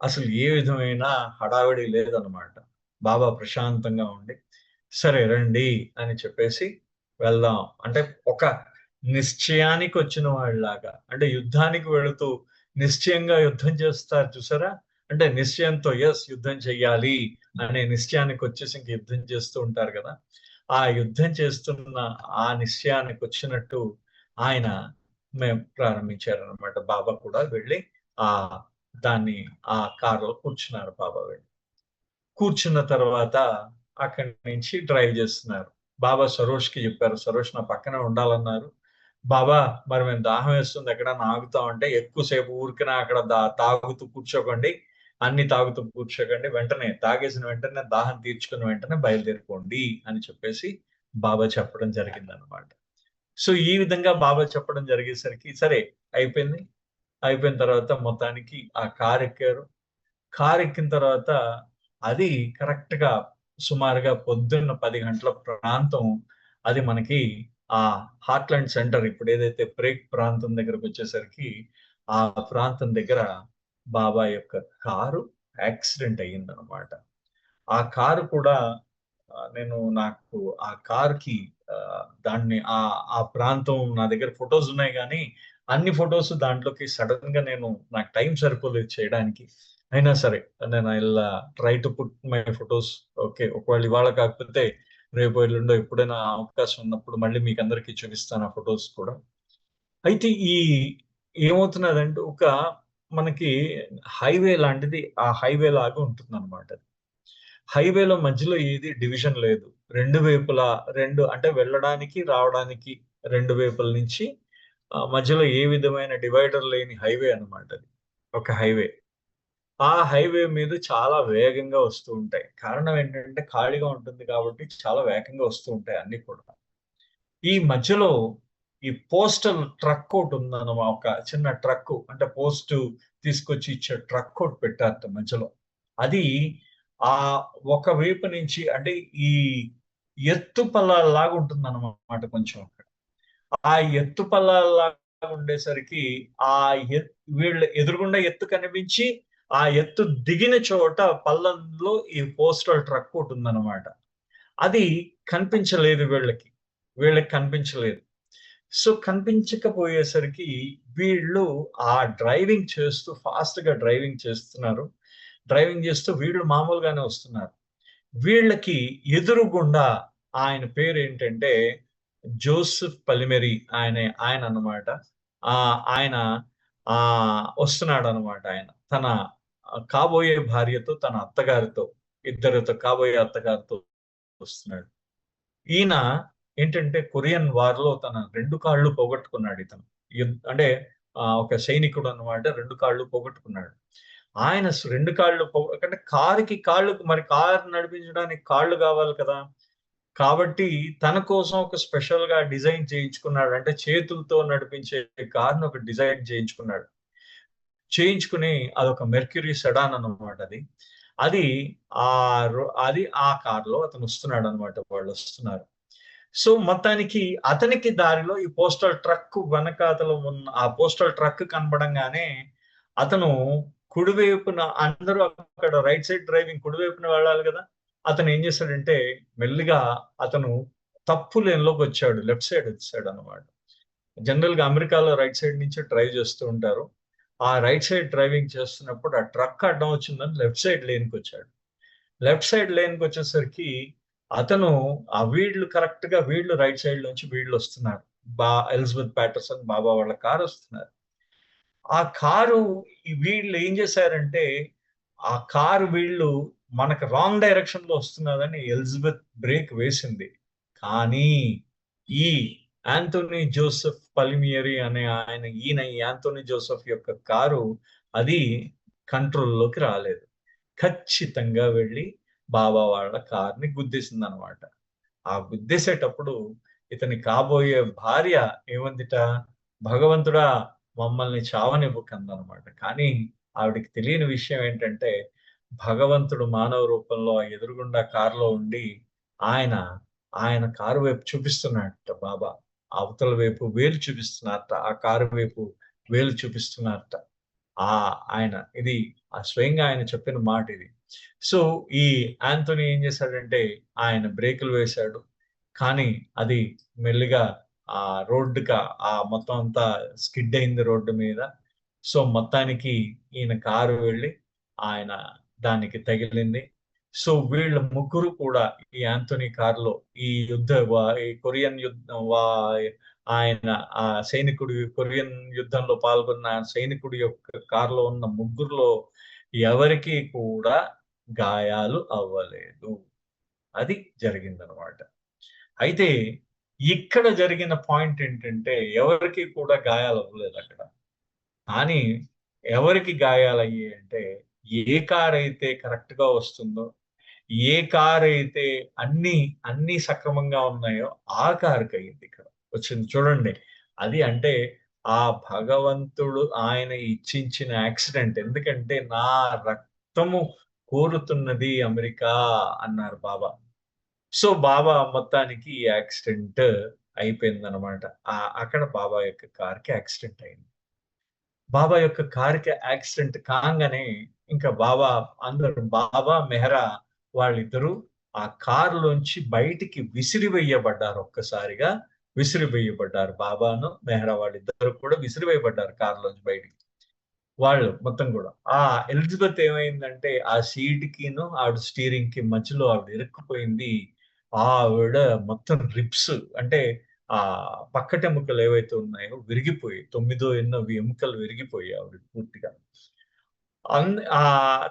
అసలు ఏ విధమైన హడావిడి లేదనమాట. బాబా ప్రశాంతంగా ఉండి, సరే రండి అని చెప్పేసి వెళ్దాం. అంటే ఒక నిశ్చయానికొచ్చిన వాళ్ళలాగా. అంటే యుద్ధానికి వెళుతూ నిశ్చయంగా యుద్ధం చేస్తారు చూసారా? అంటే నిశ్చయంతో యుద్ధం చెయ్యాలి అనే నిశ్చయానికొచ్చేసి ఇంక యుద్ధం చేస్తూ ఉంటారు గదా! ఆ యుద్ధం చేస్తున్న ఆ నిశ్చయానికొచ్చినట్టు ఆయన ప్రారంభించారనమాట. బాబా కూడా వెళ్ళి ఆహ్, దాన్ని ఆ కార్‌లో కూర్చున్నారు బాబా వెళ్ళి. కూర్చున్న తర్వాత అక్కడి నుంచి డ్రైవ్ చేస్తున్నారు. బాబా సరోజ్‌కి చెప్పారు. సరోజ్ నా పక్కనే ఉండాలన్నారు. బాబా మరి మేము దాహం వేస్తుంది ఎక్కడన్నా ఆగుతాం అంటే, ఎక్కువ సేపు ఊరికనే అక్కడ తాగుతూ కూర్చోకండి. అన్ని తాగుతూ కూర్చోకండి. వెంటనే తాగేసిన వెంటనే దాహం తీర్చుకున్న వెంటనే బయలుదేరిపోండి అని చెప్పేసి బాబా చెప్పడం జరిగిందనమాట. సో, ఈ విధంగా బాబా చెప్పడం జరిగేసరికి సరే అయిపోయింది. అయిపోయిన తర్వాత మొత్తానికి ఆ కారెక్కారు. కారెక్కిన తర్వాత అది కరెక్ట్‌గా సుమారుగా పొద్దున్న 10 గంటల ప్రాంతం అది మనకి ఆ హార్ట్‌లాండ్ సెంటర్ ఇప్పుడేదైతే బ్రేక్ ప్రాంతం దగ్గరకొచ్చేసరికి, ఆ ప్రాంతం దగ్గర బాబా యొక్క కారు యాక్సిడెంట్ అయ్యిందనమాట. ఆ కారు కూడా నాకు ఆ కార్‌కి దాన్ని ఆ ప్రాంతం నా దగ్గర ఫోటోస్ ఉన్నాయి గానీ, అన్ని ఫొటోస్ దాంట్లోకి సడన్ గా నాకు టైం సరిపోలేదు చేయడానికి. అయినా సరే నేను ఇలా try to put my photos. Okay. ఒకవేళ ఇవాళ కాకపోతే రేపో ఎల్లుండో ఎప్పుడైనా అవకాశం ఉన్నప్పుడు మళ్ళీ మీకు అందరికీ చూపిస్తాను ఆ ఫొటోస్ కూడా. అయితే ఏమవుతున్నదంటే మనకి హైవే లాంటిది, ఆ హైవే లాగా ఉంటుందన్నమాట. హైవేలో మధ్యలో ఏది డివిజన్ లేదు. 2 వైపులా 2 అంటే వెళ్ళడానికి, రావడానికి 2 వైపుల నుంచి మధ్యలో ఏ విధమైన డివైడర్ లేని హైవే అన్నమాట అది. ఒక హైవే. ఆ హైవే మీద చాలా వేగంగా వస్తూ ఉంటాయి. కారణం ఏంటంటే ఖాళీగా ఉంటుంది కాబట్టి చాలా వేగంగా వస్తూ ఉంటాయి అన్నీ కూడా. ఈ మధ్యలో ఈ పోస్టల్ ట్రక్ ఒకటుందన్నమా ఒక చిన్న ట్రక్కు. అంటే తీసుకొచ్చి ఇచ్చే ట్రక్ ఒకటి పెట్టారట మధ్యలో. అది ఆహ్, ఒక వైపు నుంచి అంటే ఈ ఎత్తు పల్లాల్లాగా ఉంటుందన్నమాట కొంచెం అక్కడ. ఆ ఎత్తు పల్లాల్లాగా ఉండేసరికి ఆ ఎత్ వీళ్ళ ఎదురుగుండా ఎత్తు కనిపించి, ఆ ఎత్తు దిగిన చోట పల్లంలో ఈ పోస్టల్ ట్రక్ ఒకటుందన్నమాట. అది కనిపించలేదు వీళ్ళకి. వీళ్ళకి కనిపించలేదు. సో, కనిపించకపోయేసరికి వీళ్ళు ఆ ఫాస్ట్‌గా డ్రైవింగ్ చేస్తున్నారు. డ్రైవింగ్ చేస్తూ వీళ్ళు మామూలుగానే వస్తున్నారు. వీళ్ళకి ఎదురుగుండా ఆయన పేరేంటంటే జోసెఫ్ పలిమెరి ఆయనన్నమాట. ఆయన వస్తున్నాడన్నమాట ఆయన. తన కాబోయే భార్యతో, తన అత్తగారితో, కాబోయే అత్తగారితో వస్తున్నాడు. ఈయన ఏంటంటే కొరియన్ వార్‌లో తన 2 కాళ్ళు పోగొట్టుకున్నాడితను. అంటే ఒక సైనికుడన్నమాట. 2 కాళ్ళు పోగొట్టుకున్నాడు. ఆయన 2 కాళ్ళు అంటే కారు నడిపించడానికి కాళ్ళు గావాలి కదా! కాబట్టి తన కోసం ఒక స్పెషల్‌గా డిజైన్ చేయించుకున్నాడు. అంటే చేతులతో నడిపించే కార్‌ని ఒకటి డిజైన్ చేయించుకున్నాడు. చేయించుకుని అదొక మెర్క్యూరీ సెడాన్ అన్నమాట అది. అది అది ఆ కార్‌లో అతనొస్తున్నాడన్నమాట. వాళ్ళొస్తున్నారు. సో, మొత్తానికి అతనికి దారిలో ఈ పోస్టల్ ట్రక్ వెనకాతల ఉన్న ఆ పోస్టల్ ట్రక్ కనపడంగానే అతను కుడివైపున అందరూ అక్కడ రైట్ సైడ్ డ్రైవింగ్ కుడివైపున వెళ్ళాలి గదా! అతనేం చేశాడంటే మెల్లిగా అతను తప్పు లేన్‌లోకొచ్చాడు. Left side వచ్చేసాడన్నమాట. జనరల్‌గా అమెరికాలో రైట్ సైడ్ నుంచే డ్రైవ్ చేస్తూ ఉంటారు. ఆ రైట్ సైడ్ డ్రైవింగ్ చేస్తున్నప్పుడు ఆ ట్రక్ అడ్డం వచ్చిందని లెఫ్ట్ సైడ్ లేన్‌కొచ్చాడు. లెఫ్ట్ సైడ్ లేన్‌కొచ్చేసరికి అతను వీళ్ళు రైట్ సైడ్ నుంచి వీళ్ళొస్తున్నారు. ఎలిజబెత్ ప్యాటర్సన్ బాబా వాళ్ళ కారొస్తున్నారు. ఆ కారు వీళ్ళేం చేశారంటే, ఆ కారు వీళ్ళు మనకు రాంగ్ డైరెక్షన్‌లో వస్తున్నదని ఎలిజబెత్ బ్రేక్ వేసింది. కానీ, ఈ యాంథోనీ జోసెఫ్ పల్మియరి అనే ఈ యాంథోనీ జోసెఫ్ యొక్క కారు అది కంట్రోల్‌లోకి రాలేదు. ఖచ్చితంగా వెళ్లి బాబా వాళ్ళ కార్‌ని గుద్దేసిందనమాట. ఆ గుద్దేసేటప్పుడు ఇతని కాబోయే భార్య ఏమందిట, "భగవంతుడా! మమ్మల్ని చావనివ్వకందనమాట." కానీ ఆవిడకి తెలియని విషయం ఏంటంటే, భగవంతుడు మానవ రూపంలో ఆ ఎదురుగుండా కారులో ఉండి, ఆయన, ఆయన కారు వైపు చూపిస్తున్నాడట బాబా. అవతల వైపు వేలు చూపిస్తున్నారట. ఆ కారు వైపు వేలు చూపిస్తున్నారట. ఆ! ఆయన ఇది స్వయంగా ఆయన చెప్పిన మాటిది. సో, ఈ యాంథోనీ ఏం చేశాడంటే, ఆయన బ్రేకులు వేశాడు. కానీ అది మెల్లిగా రోడ్డుక మొత్తం అంతా స్కిడ్ అయింది రోడ్డు మీద. సో, మొత్తానికి ఈయన కారు వెళ్ళి ఆయన దానికి తగిలింది. సో, వీళ్ళ ముగ్గురు కూడా ఈ యాంథోనీ కారులో ఈ కొరియన్ యుద్ధం ఆయన కొరియన్ యుద్ధంలో పాల్గొన్న సైనికుడి యొక్క కారులో ఉన్న ముగ్గురిలో ఎవరికీ కూడా గాయాలు అవ్వలేదు. అది జరిగిందనమాట. అయితే ఇక్కడ జరిగిన పాయింట్ ఏంటంటే ఎవరికీ కూడా గాయాలవ్వలేదక్కడ. కానీ ఎవరికి గాయాలయ్యాయంటే ఏ కారైతే కరెక్ట్‌గా వస్తుందో, ఏ కారైతే అన్నీ సక్రమంగా ఉన్నాయో ఆ కారుకయిందిక్కడ. వచ్చింది చూడండి. అది అంటే ఆ భగవంతుడు ఆయన ఇచ్చించిన యాక్సిడెంట్. ఎందుకంటే నా రక్తము కోరుతున్నది అమెరికా అన్నారు బాబా. సో, బాబా మొత్తానికి ఈ యాక్సిడెంట్ అయిపోయిందనమాట. అక్కడ బాబా యొక్క కార్‌కి యాక్సిడెంట్ అయింది. బాబా యొక్క కార్‌కి యాక్సిడెంట్ కాంగానే ఇంకా బాబా, మెహరా వాళ్ళిద్దరూ ఆ కారులోంచి బయటికి విసిరివేయబడ్డారు ఒక్కసారిగా. విసిరివేయబడ్డారు. బాబాను మెహ్రా వాళ్ళిద్దరు కూడా విసిరివేయబడ్డారు కారులోంచి బయటికి. వాళ్ళు మొత్తం కూడా. ఆ ఎలిజబెత్ ఏమైందంటే ఆ సీట్‌కిను ఆవిడ స్టీరింగ్‌కి మధ్యలో ఆవిడ ఇరుక్కుపోయింది. ఆవిడ మొత్తం రిబ్స్ అంటే పక్కటెముకలు ఏవైతే ఉన్నాయో విరిగిపోయాయి. తొమ్మిదో ఎన్నో ఎముకలు విరిగిపోయాయి ఆవిడకి పూర్తిగా.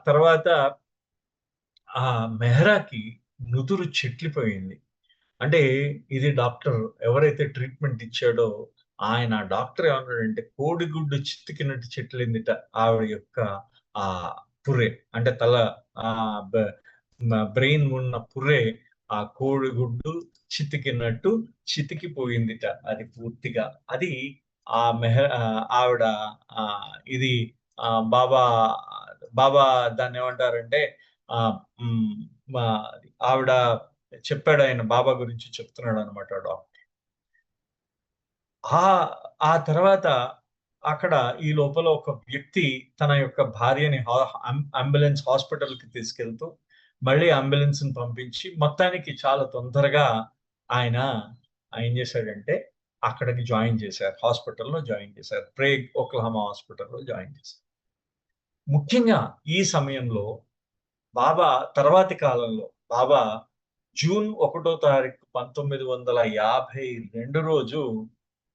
తర్వాత ఆ మెహ్రాకి నుదురు చెట్లిపోయింది. అంటే ఇది డాక్టర్ ఎవరైతే ట్రీట్మెంట్ ఇచ్చాడో ఆయన డాక్టర్ ఏమన్నాడంటే కోడిగుడ్డు చితికినట్టు చెట్లిందిట ఆవిడ యొక్క ఆ పుర్రె. అంటే తల ఆ బ్రెయిన్ ఉన్న పుర్రె ఆ కోడిగుడ్డు చితికినట్టు చితికిపోయిందిట అది పూర్తిగా. అది ఆవిడ ఆ ఇది బాబా బాబా దాన్ని ఏమంటారంటే ఆ హ్మ్. మా ఆవిడ చెప్పాడు, ఆయన బాబా గురించి చెప్తున్నాడు అనమాట డాక్టర్. ఆ ఆ తర్వాత అక్కడ ఈ లోపల ఒక వ్యక్తి తన యొక్క భార్యని అంబులెన్స్ హాస్పిటల్‌కి తీసుకెళ్తూ, మళ్ళీ అంబులెన్స్‌ని పంపించి మొత్తానికి చాలా తొందరగా ఆయన ఏం చేశాడంటే అక్కడికి జాయిన్ చేశారు. హాస్పిటల్‌లో జాయిన్ చేశారు. ప్రేగ్ ఓక్లహోమా హాస్పిటల్‌లో జాయిన్ చేశారు. ముఖ్యంగా ఈ సమయంలో బాబా తర్వాతి కాలంలో బాబా జూన్ 1 తారీఖు 1952 రోజు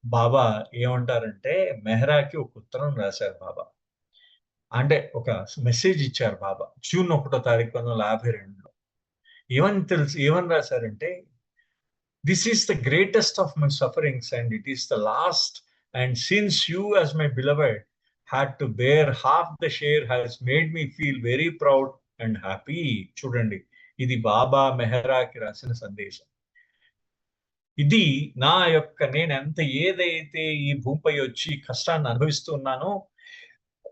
బాబా ఏమంటారంటే మెహ్రాకి ఒక ఉత్తరం రాశారు బాబా. అంటే ఒక మెసేజ్ ఇచ్చారు బాబా. జూన్ 1 తారీఖు 1952లో. ఏమని రాశారంటే, "This is the greatest of my sufferings and it is the last. And since you as my beloved had to bear half the share has made me feel very proud and happy." చూడండి. ఇది బాబా మెహ్రాకి రాసిన సందేశం. ఇది నా యొక్క నేనెంత ఏదైతే ఈ భూమిపై వచ్చి కష్టాన్ని అనుభవిస్తూ ఉన్నానో,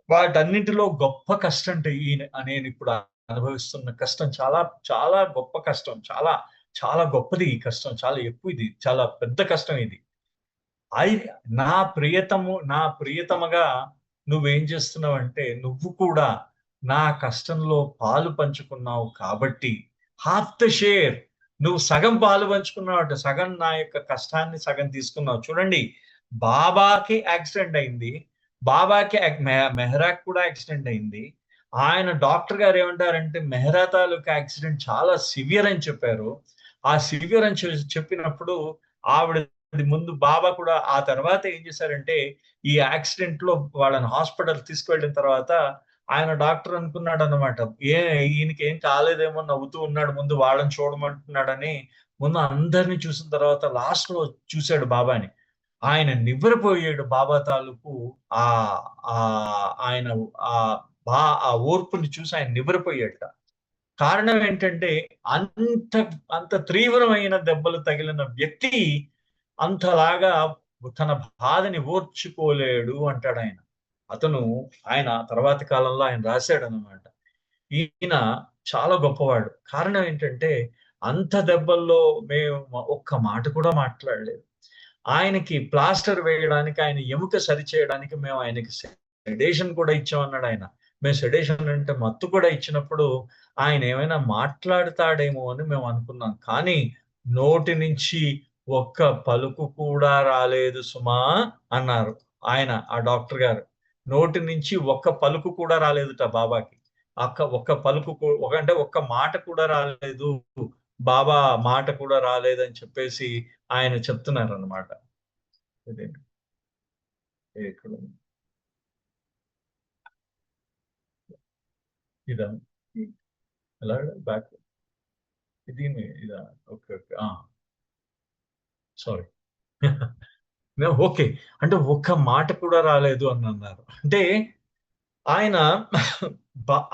వాటన్నిటిలో గొప్ప కష్టం అంటే నేనిప్పుడు అనుభవిస్తున్న కష్టం చాలా, చాలా గొప్ప కష్టం. చాలా, చాలా గొప్పది ఈ కష్టం. చాలా ఎక్కువిది. చాలా పెద్ద కష్టం ఇది. అయి నా ప్రియతమగా నువ్వేం చేస్తున్నావంటే, నువ్వు కూడా నా కష్టంలో పాలు పంచుకున్నావు కాబట్టి, హాఫ్ ద షేర్ నువ్వు సగం పాలు పంచుకున్నావట. సగం నా యొక్క కష్టాన్ని సగం తీసుకున్నావు. చూడండి, బాబాకి యాక్సిడెంట్ అయింది. బాబాకి మెహ్రాకి కూడా యాక్సిడెంట్ అయింది. ఆయన డాక్టర్ గారు ఏమంటారంటే, మెహ్రా తాలూకా యాక్సిడెంట్ చాలా సివియర్ అని చెప్పారు. ఆ సివియర్ అని చెప్పినప్పుడు ఆవిడ ముందు బాబా కూడా ఆ తర్వాత ఏం చేశారంటే, ఈ యాక్సిడెంట్ లో వాళ్ళని హాస్పిటల్ తీసుకువెళ్ళిన తర్వాత ఆయన డాక్టర్ అనుకున్నాడన్నమాట. ఈయనకి ఏం కాలేదేమో నవ్వుతూ ఉన్నాడు. ముందు వాళ్ళని చూడమంటున్నాడని ముందు అందరిని చూసిన తర్వాత లాస్ట్ లో చూశాడు బాబాని. ఆయన నివ్వెరపోయాడు బాబా తాలూకు ఆ ఆ ఆయన ఆ ఆ ఓర్పుని చూసి ఆయన నివ్వెరపోయాడట. కారణం ఏంటంటే అంత అంత తీవ్రమైన దెబ్బలు తగిలిన వ్యక్తి అంతలాగా తన బాధని ఓర్చుకోలేడు అంటాడాయన. ఆయన తర్వాతి కాలంలో ఆయన రాశాడనమాట. ఈయన చాలా గొప్పవాడు. కారణం ఏంటంటే అంత దెబ్బల్లో మేము ఒక్క మాట కూడా మాట్లాడలేదు. ఆయనకి ప్లాస్టర్ వేయడానికి, ఆయన ఎముక సరిచేయడానికి మేము ఆయనకి సెడేషన్ కూడా ఇచ్చామన్నాడాయన. మేము సెడేషన్ అంటే మత్తు కూడా ఇచ్చినప్పుడు ఆయన ఏమైనా మాట్లాడతాడేమో అని మేము అనుకున్నాం. కానీ నోటి నుంచి ఒక్క పలుకు కూడా రాలేదు సుమా అన్నారు. ఆ డాక్టర్ గారు. నోటి నుంచి ఒక్క పలుకు కూడా రాలేదుట బాబాకి. ఒక్క పలుకు అంటే ఒక్క మాట కూడా రాలేదు. బాబా మాట కూడా రాలేదని చెప్పేసి ఆయన చెప్తున్నారన్నమాట. ఇదేంటి? ఎక్కడుంది? ఇదా? ఎలాగా బ్యాక్ దీన్ని ఇదా? ఓకే. ఓకే. సారీ. ఓకే. అంటే ఒక్క మాట కూడా రాలేదు అని అన్నారు. అంటే ఆయన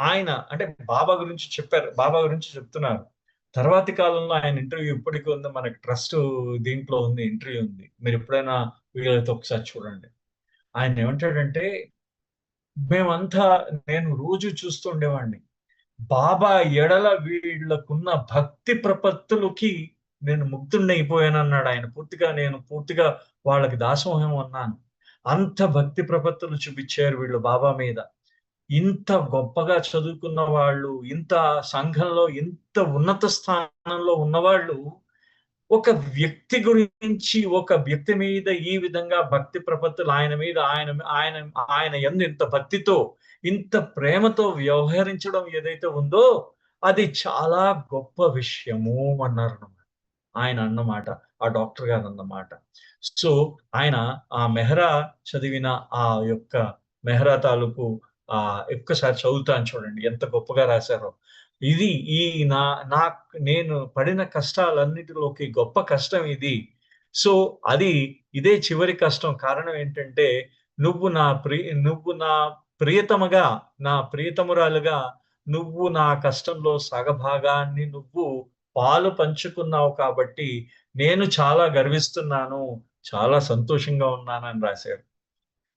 ఆయన అంటే బాబా గురించి చెప్పారు. బాబా గురించి చెప్తున్నారు. తర్వాతి కాలంలో ఆయన ఇంటర్వ్యూ ఇప్పటికి ఉంది. మనకి ట్రస్ట్ దీంట్లో ఉంది. ఇంటర్వ్యూ ఉంది. మీరెప్పుడైనా వీలైతే ఒకసారి చూడండి. ఆయన ఏమంటాడంటే, మేమంతా నేను రోజు చూస్తూ ఉండేవాడిని. బాబా ఎడల వీళ్ళకున్న భక్తి ప్రపత్తులకి నేను ముగ్ధుడినైపోయానన్నాడు ఆయన. నేను పూర్తిగా వాళ్ళకి దాసోహం అన్నాను. అంత భక్తి ప్రపత్తులు చూపిచ్చారు వీళ్ళు బాబా మీద. ఇంత గొప్పగా చదువుకున్న వాళ్ళు, ఇంత సంఘంలో ఇంత ఉన్నత స్థానంలో ఉన్నవాళ్ళు ఒక వ్యక్తి గురించి, ఒక వ్యక్తి మీద ఈ విధంగా భక్తి ప్రపత్తులు ఆయన మీద ఆయన ఆయన యందు ఇంత భక్తితో, ఇంత ప్రేమతో వ్యవహరించడం ఏదైతే ఉందో అది చాలా గొప్ప విషయము అన్నారు ఆయన అన్నమాట. ఆ డాక్టర్ గారు అన్నమాట. సో ఆయన ఆ మెహ్రా చదివిన ఆ యొక్క మెహ్రా తాలూకు ఒక్కసారి చదువుతాను చూడండి ఎంత గొప్పగా రాశారో. ఇది ఈ నా నాకు నేను పడిన కష్టాలన్నిటిలోకి గొప్ప కష్టం ఇది. సో అది ఇదే చివరి కష్టం. కారణం ఏంటంటే నువ్వు నా ప్రియతమగా, నా ప్రియతమురాలుగా నువ్వు నా కష్టంలో సగభాగాన్ని నువ్వు పాలు పంచుకున్నావు కాబట్టి నేను చాలా గర్విస్తున్నాను. చాలా సంతోషంగా ఉన్నానని రాశారు.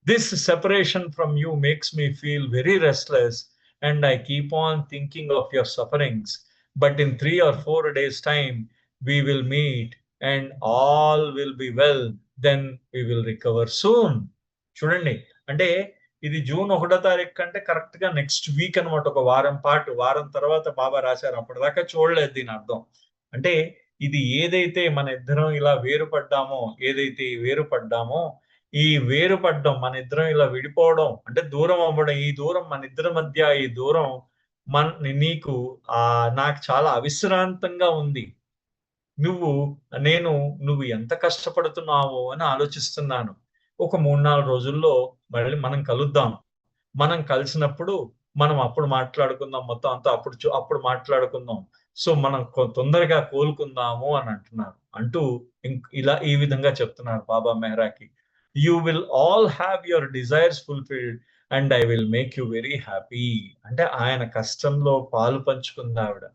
This separation from you makes me feel very restless and I keep on thinking of your sufferings. But in 3 or 4 days' time, we will meet and all will be well. Then we will recover soon. చూడండి అంటే ఇది June 1వ తారీఖు కంటే correct గా next week అనమాట. ఒక వారం పాటు, వారం తర్వాత బాబా రాశారు. అప్పటిదాకా చూడలేదు దీని అర్థం. అంటే ఇది ఏదైతే మన ఇద్దరం ఇలా వేరుపడ్డామో, ఈ వేరుపడ్డం మన ఇద్దరం ఇలా విడిపోవడం అంటే దూరం అవ్వడం, ఈ దూరం మన ఇద్దరి మధ్య ఈ దూరం నీకు నాకు చాలా అవిశ్రాంతంగా ఉంది. నువ్వు ఎంత కష్టపడుతున్నావో అని ఆలోచిస్తున్నాను. ఒక 3-4 రోజుల్లో మళ్ళీ మనం కలుద్దాం. మనం కలిసినప్పుడు మనం అప్పుడు మాట్లాడుకుందాం. మొత్తం అంతా అప్పుడు మాట్లాడుకుందాం. సో మనం తొందరగా కోలుకుందాము అని అంటూ ఇలా ఈ విధంగా చెప్తున్నారు బాబా మెహ్రాకి. You will all have your desires fulfilled and I will make you very happy. అంటే ఆయన కష్టంలో పాలు పంచుకుంది ఆవిడ.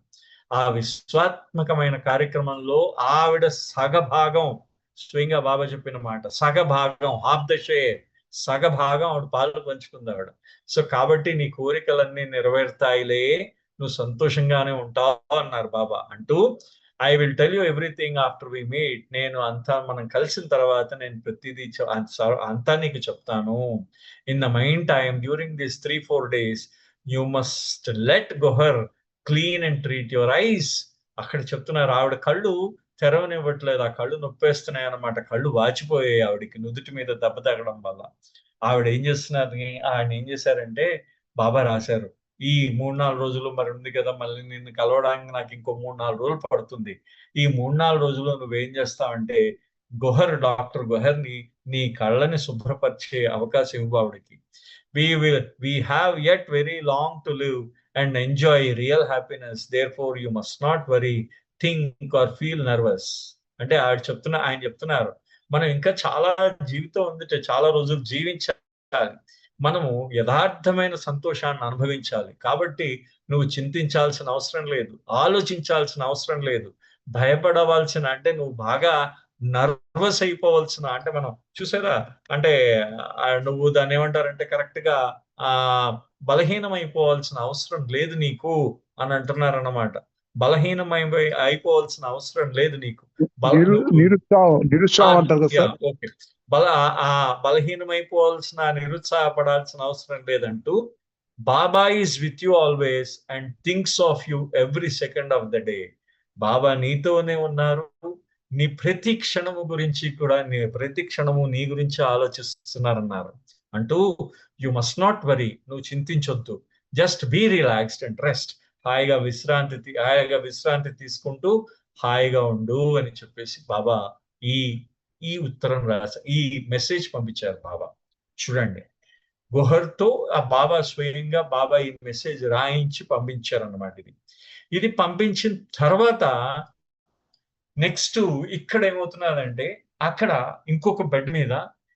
ఆ విశ్వాత్మకమైన కార్యక్రమంలో ఆవిడ సగభాగం, స్వయంగా బాబా చెప్పిన మాట, సగభాగం, హాఫ్ ద షేర్, సగభాగం ఆవిడ పాలు పంచుకుంది ఆవిడ. సో కాబట్టి నీ కోరికలన్నీ నెరవేరుతాయిలే, నువ్వు సంతోషంగానే ఉంటావు అన్నారు బాబా. అంటూ I will tell you everything after we meet. నేను మనం కలిసిన తర్వాత నేను ప్రతిదీ అంతా నీకు చెప్తాను. In the meantime during this 3-4 days you must let Gohar clean and treat your eyes. అక్కడ చెప్తున్నారు ఆవిడ కళ్ళు తెరవనివ్వట్లేదు, ఆ కళ్ళు నొప్పేస్తున్నాయి అన్నమాట. కళ్ళు వాచిపోయాయి ఆవిడకి నుదుటి మీద దెబ్బ తగడం వల్ల. ఆవిడ ఆయన ఏం చేశారంటే బాబా రాశారు, ఈ 3-4 రోజులు మరి ఉంది కదా, మళ్ళీ నిన్ను కలవడానికి నాకు ఇంకో 3-4 రోజులు పడుతుంది. ఈ 3-4 రోజుల్లో నువ్వేం చేస్తావంటే డాక్టర్ గొహర్ని నీ కళ్ళని శుభ్రపరిచే అవకాశం ఇవ్వు ఆవిడకి. we have yet very long to live and enjoy real happiness. Therefore you must not worry, think or feel nervous. అంటే ఆయన చెప్తున్నారు మనం ఇంకా చాలా జీవితం ఉంది, చాలా రోజులు జీవించాలి, మనము యథార్థమైన సంతోషాన్ని అనుభవించాలి. కాబట్టి నువ్వు చింతించాల్సిన అవసరం లేదు, ఆలోచించాల్సిన అవసరం లేదు, భయపడవలసిన అంటే నువ్వు బాగా నర్వస్ అయిపోవలసిన అంటే మనం చూసారా అంటే నువ్వు దాన్ని ఏమంటారంటే కరెక్ట్ గా బలహీనమైపోవాల్సిన అవసరం లేదు నీకు అని అంటున్నారు అన్నమాట. అయిపోవాల్సిన అవసరం లేదు నీకు. ఓకే, బలహీనమైపోవాల్సిన, నిరుత్సాహపడాల్సిన అవసరం లేదంటూ Baba is with you always and thinks of you every second of the day. Baba నీతోనే ఉన్నారు, నీ ప్రతి క్షణము గురించి కూడా, ప్రతి క్షణము నీ గురించి ఆలోచిస్తున్నారన్నారు. అంటూ యు మస్ట్ నాట్ వరీ, నువ్వు చింతించొద్దు, just be relaxed and rest, హాయిగా విశ్రాంతి తీసుకుంటూ హాయిగా ఉండు అని చెప్పేసి బాబా ఈ ఉత్తరం ఈ మెసేజ్ పంపించారు బాబా. చూడండి, గోహర్తో ఆ బాబా స్వయంగా ఈ మెసేజ్ రాయించి పంపించారు అన్నమాట. ఇది పంపించిన తర్వాత నెక్స్ట్ ఇక్కడ ఏమవుతున్నారంటే అక్కడ ఇంకొక బెడ్ మీద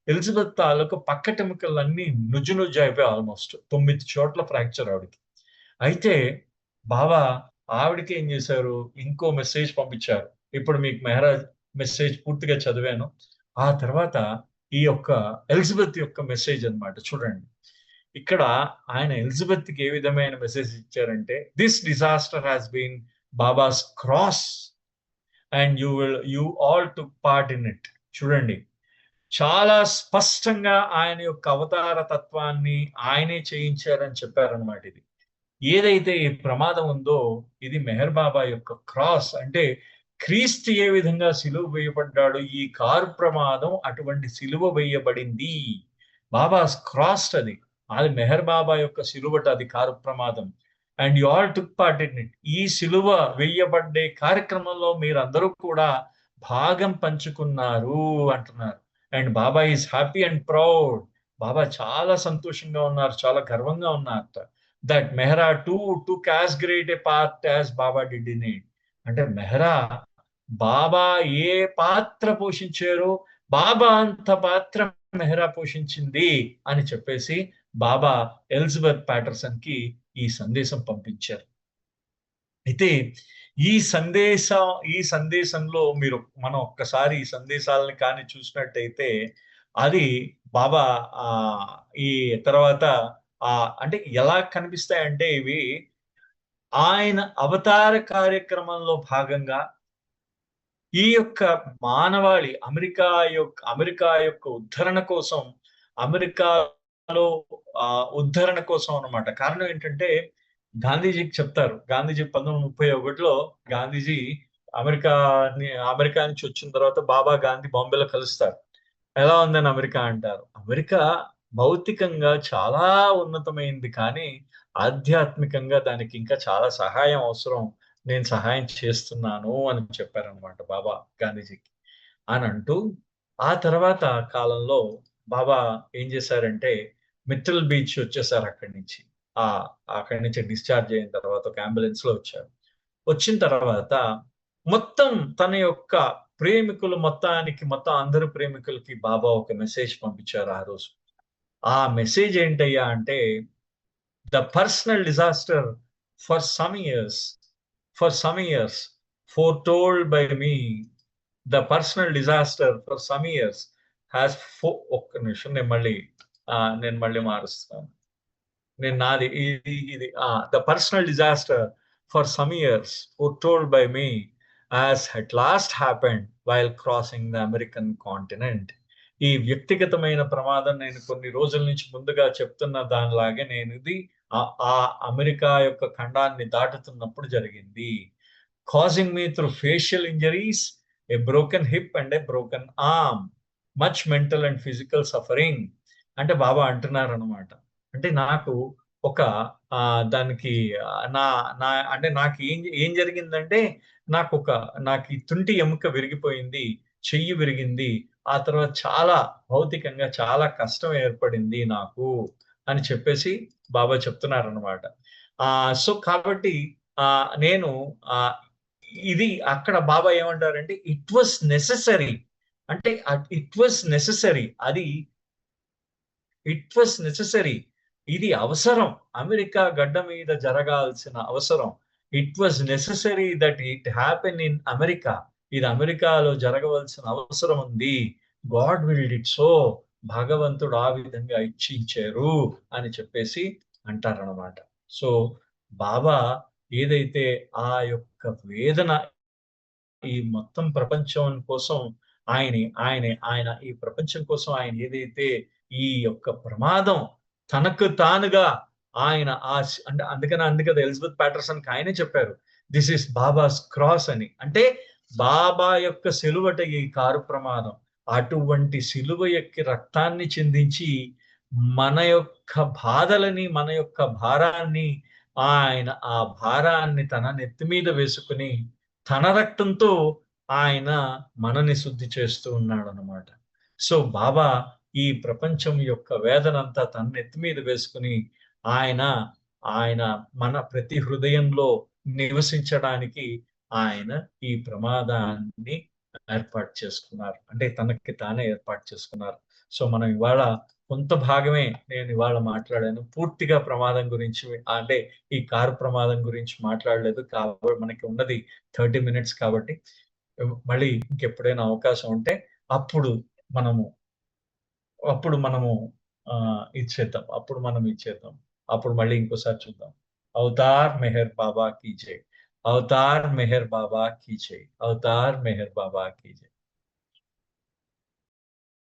ఎలిజబెత్ తాలూకు పక్కటెముకలన్నీ నుజ్జు అయిపోయి ఆల్మోస్ట్ 9 చోట్ల ఫ్రాక్చర్ ఆవిడకి. అయితే బాబా ఆవిడకి ఏం చేశారు, ఇంకో మెసేజ్ పంపించారు. ఇప్పుడు మీకు మెహరాజ్ మెసేజ్ పూర్తిగా చదివాను. ఆ తర్వాత ఈ యొక్క ఎలిజబెత్ యొక్క మెసేజ్ అన్నమాట. చూడండి, ఇక్కడ ఆయన ఎలిజబెత్ కి ఏ విధమైన మెసేజ్ ఇచ్చారంటే, this disaster has been Baba's cross and you all took part in it. చూడండి, చాలా స్పష్టంగా ఆయన యొక్క అవతార తత్వాన్ని ఆయనే చేయించారని చెప్పారనమాట. ఇది ఏదైతే ఈ ప్రమాదం ఉందో ఇది మెహర్ బాబా యొక్క క్రాస్, అంటే క్రీస్తు ఏ విధంగా సిలువ వేయబడ్డాడు, ఈ కారు ప్రమాదం అటువంటి సిలువ వేయబడింది. బాబా క్రాస్ అది మెహర్ బాబా యొక్క సిలువట, అది కారు ప్రమాదం. And you all took part in it. ఈ సిలువ వేయబడ్డే కార్యక్రమంలో మీరందరూ కూడా భాగం పంచుకున్నారు అంటున్నారు. And Baba is happy and proud. Baba చాలా సంతోషంగా ఉన్నారు, చాలా గర్వంగా ఉన్నారు. That Mehera too took as great a part as Baba did in it. అంటే మెహరా బాబా ఏ పాత్ర పోషించారో బాబా అంత పాత్ర మెహరా పోషించింది అని చెప్పేసి బాబా ఎలిజబెత్ ప్యాటర్సన్ కి ఈ సందేశం పంపించారు. అయితే ఈ సందేశంలో మనం ఒక్కసారి ఈ సందేశాలను కానీ చూసినట్టయితే అది బాబా ఆ ఈ తర్వాత అంటే ఎలా కనిపిస్తాయంటే ఇవి ఆయన అవతార కార్యక్రమంలో భాగంగా ఈ యొక్క మానవాళి అమెరికా యొక్క ఉద్ధరణ కోసం, అమెరికాలో ఉద్ధరణ కోసం అన్నమాట. కారణం ఏంటంటే గాంధీజీకి చెప్తారు. గాంధీజీ 1931లో గాంధీజీ అమెరికా నుంచి వచ్చిన తర్వాత బాబా గాంధీ బాంబేలో కలుస్తారు. ఎలా ఉందని అమెరికా అంటారు. అమెరికా భౌతికంగా చాలా ఉన్నతమైంది, కానీ ఆధ్యాత్మికంగా దానికి ఇంకా చాలా సహాయం అవసరం. నేను సహాయం చేస్తున్నాను అని చెప్పారనమాట బాబా గాంధీజీకి. అని అంటూ ఆ తర్వాత కాలంలో బాబా ఏం చేశారంటే మిట్టల్ బీచ్ వచ్చేసారు అక్కడి నుంచి. ఆ అక్కడి నుంచి డిశ్చార్జ్ అయిన తర్వాత ఒక అంబులెన్స్ లో వచ్చారు. వచ్చిన తర్వాత మొత్తం తన యొక్క మొత్తం అందరు ప్రేమికులకి బాబా ఒక మెసేజ్ పంపించారు ఆ రోజు. ఆ మెసేజ్ ఏంటయ్యా అంటే, the personal disaster for some years foretold by me, the personal disaster for some years has ఒక్క నిమిషం నేను మళ్ళీ మారుస్తాను. The personal disaster for some years foretold by me has at last happened while crossing the American continent. ఈ వ్యక్తిగతమైన ప్రమాదం నేను కొన్ని రోజుల నుంచి ముందుగా చెప్తున్న దానిలాగే నేను ఇది ఆ అమెరికా యొక్క ఖండాన్ని దాటుతున్నప్పుడు జరిగింది. causing me through facial injuries, a broken hip and a broken arm, much mental and physical suffering. అంటే బాబా అంటున్నారు అనమాట. అంటే నాకు ఒక దానికి నా నా అంటే నాకు ఏం జరిగిందంటే నాకు ఈ తుంటి ఎముక విరిగిపోయింది, చెయ్యి విరిగింది, ఆ తర్వాత చాలా భౌతికంగా చాలా కష్టం ఏర్పడింది నాకు అని చెప్పేసి బాబా చెప్తున్నారు అనమాట. సో కాబట్టి నేను ఇది అక్కడ బాబా ఏమంటారంటే ఇట్ వాస్ నెసెసరీ. అంటే ఇట్ వాస్ నెసెసరీ, ఇది అవసరం, అమెరికా గడ్డ మీద జరగాల్సిన అవసరం. It was necessary that it happen in America. ఇది అమెరికాలో జరగవలసిన అవసరం ఉంది. God wild it so. భగవంతుడు ఆ విధంగా ఇచ్చించారు అని చెప్పేసి అంటారనమాట. సో బాబా ఏదైతే ఆ యొక్క వేదన ఈ మొత్తం ప్రపంచం కోసం ఆయన ఈ ప్రపంచం కోసం ఆయన ఏదైతే ఈ యొక్క ప్రమాదం తనకు తానుగా ఆయన అంటే అందుకని ఎలిజబెత్ ప్యాటర్సన్ ఆయనే చెప్పారు, దిస్ ఇస్ బాబాస్ క్రాస్ అని. అంటే బాబా యొక్క సిలువట ఈ కారు ప్రమాదం. అటువంటి సిలువ ఎక్కి రక్తాన్ని చిందించి మన యొక్క బాధలని, మన యొక్క భారాన్ని, ఆయన ఆ భారాన్ని తన నెత్తి మీద వేసుకుని తన రక్తంతో ఆయన మనని శుద్ధి చేస్తూ ఉన్నాడు అన్నమాట. సో బాబా ఈ ప్రపంచం యొక్క వేదనంతా తన నెత్తి మీద వేసుకుని ఆయన మన ప్రతి హృదయంలో నివసించడానికి ఆయన ఈ ప్రమాదాన్ని ఏర్పాటు చేసుకున్నారు. అంటే తనకి తానే ఏర్పాటు చేసుకున్నారు. సో మనం ఇవాళ కొంత భాగమే నేను ఇవాళ మాట్లాడాను. పూర్తిగా ప్రమాదం గురించి అంటే ఈ కారు ప్రమాదం గురించి మాట్లాడలేదు. కాబట్టి మనకి ఉన్నది 30 minutes కాబట్టి మళ్ళీ ఇంకెప్పుడైనా అవకాశం ఉంటే అప్పుడు మనము ఇచ్చేద్దాం. అప్పుడు మళ్ళీ ఇంకోసారి చూద్దాం. అవతార్ మెహర్ బాబా కీ జై. అవతార్ మెహర్ బాబా కీ జై. అవతార్ మెహర్ బాబా కీ జై.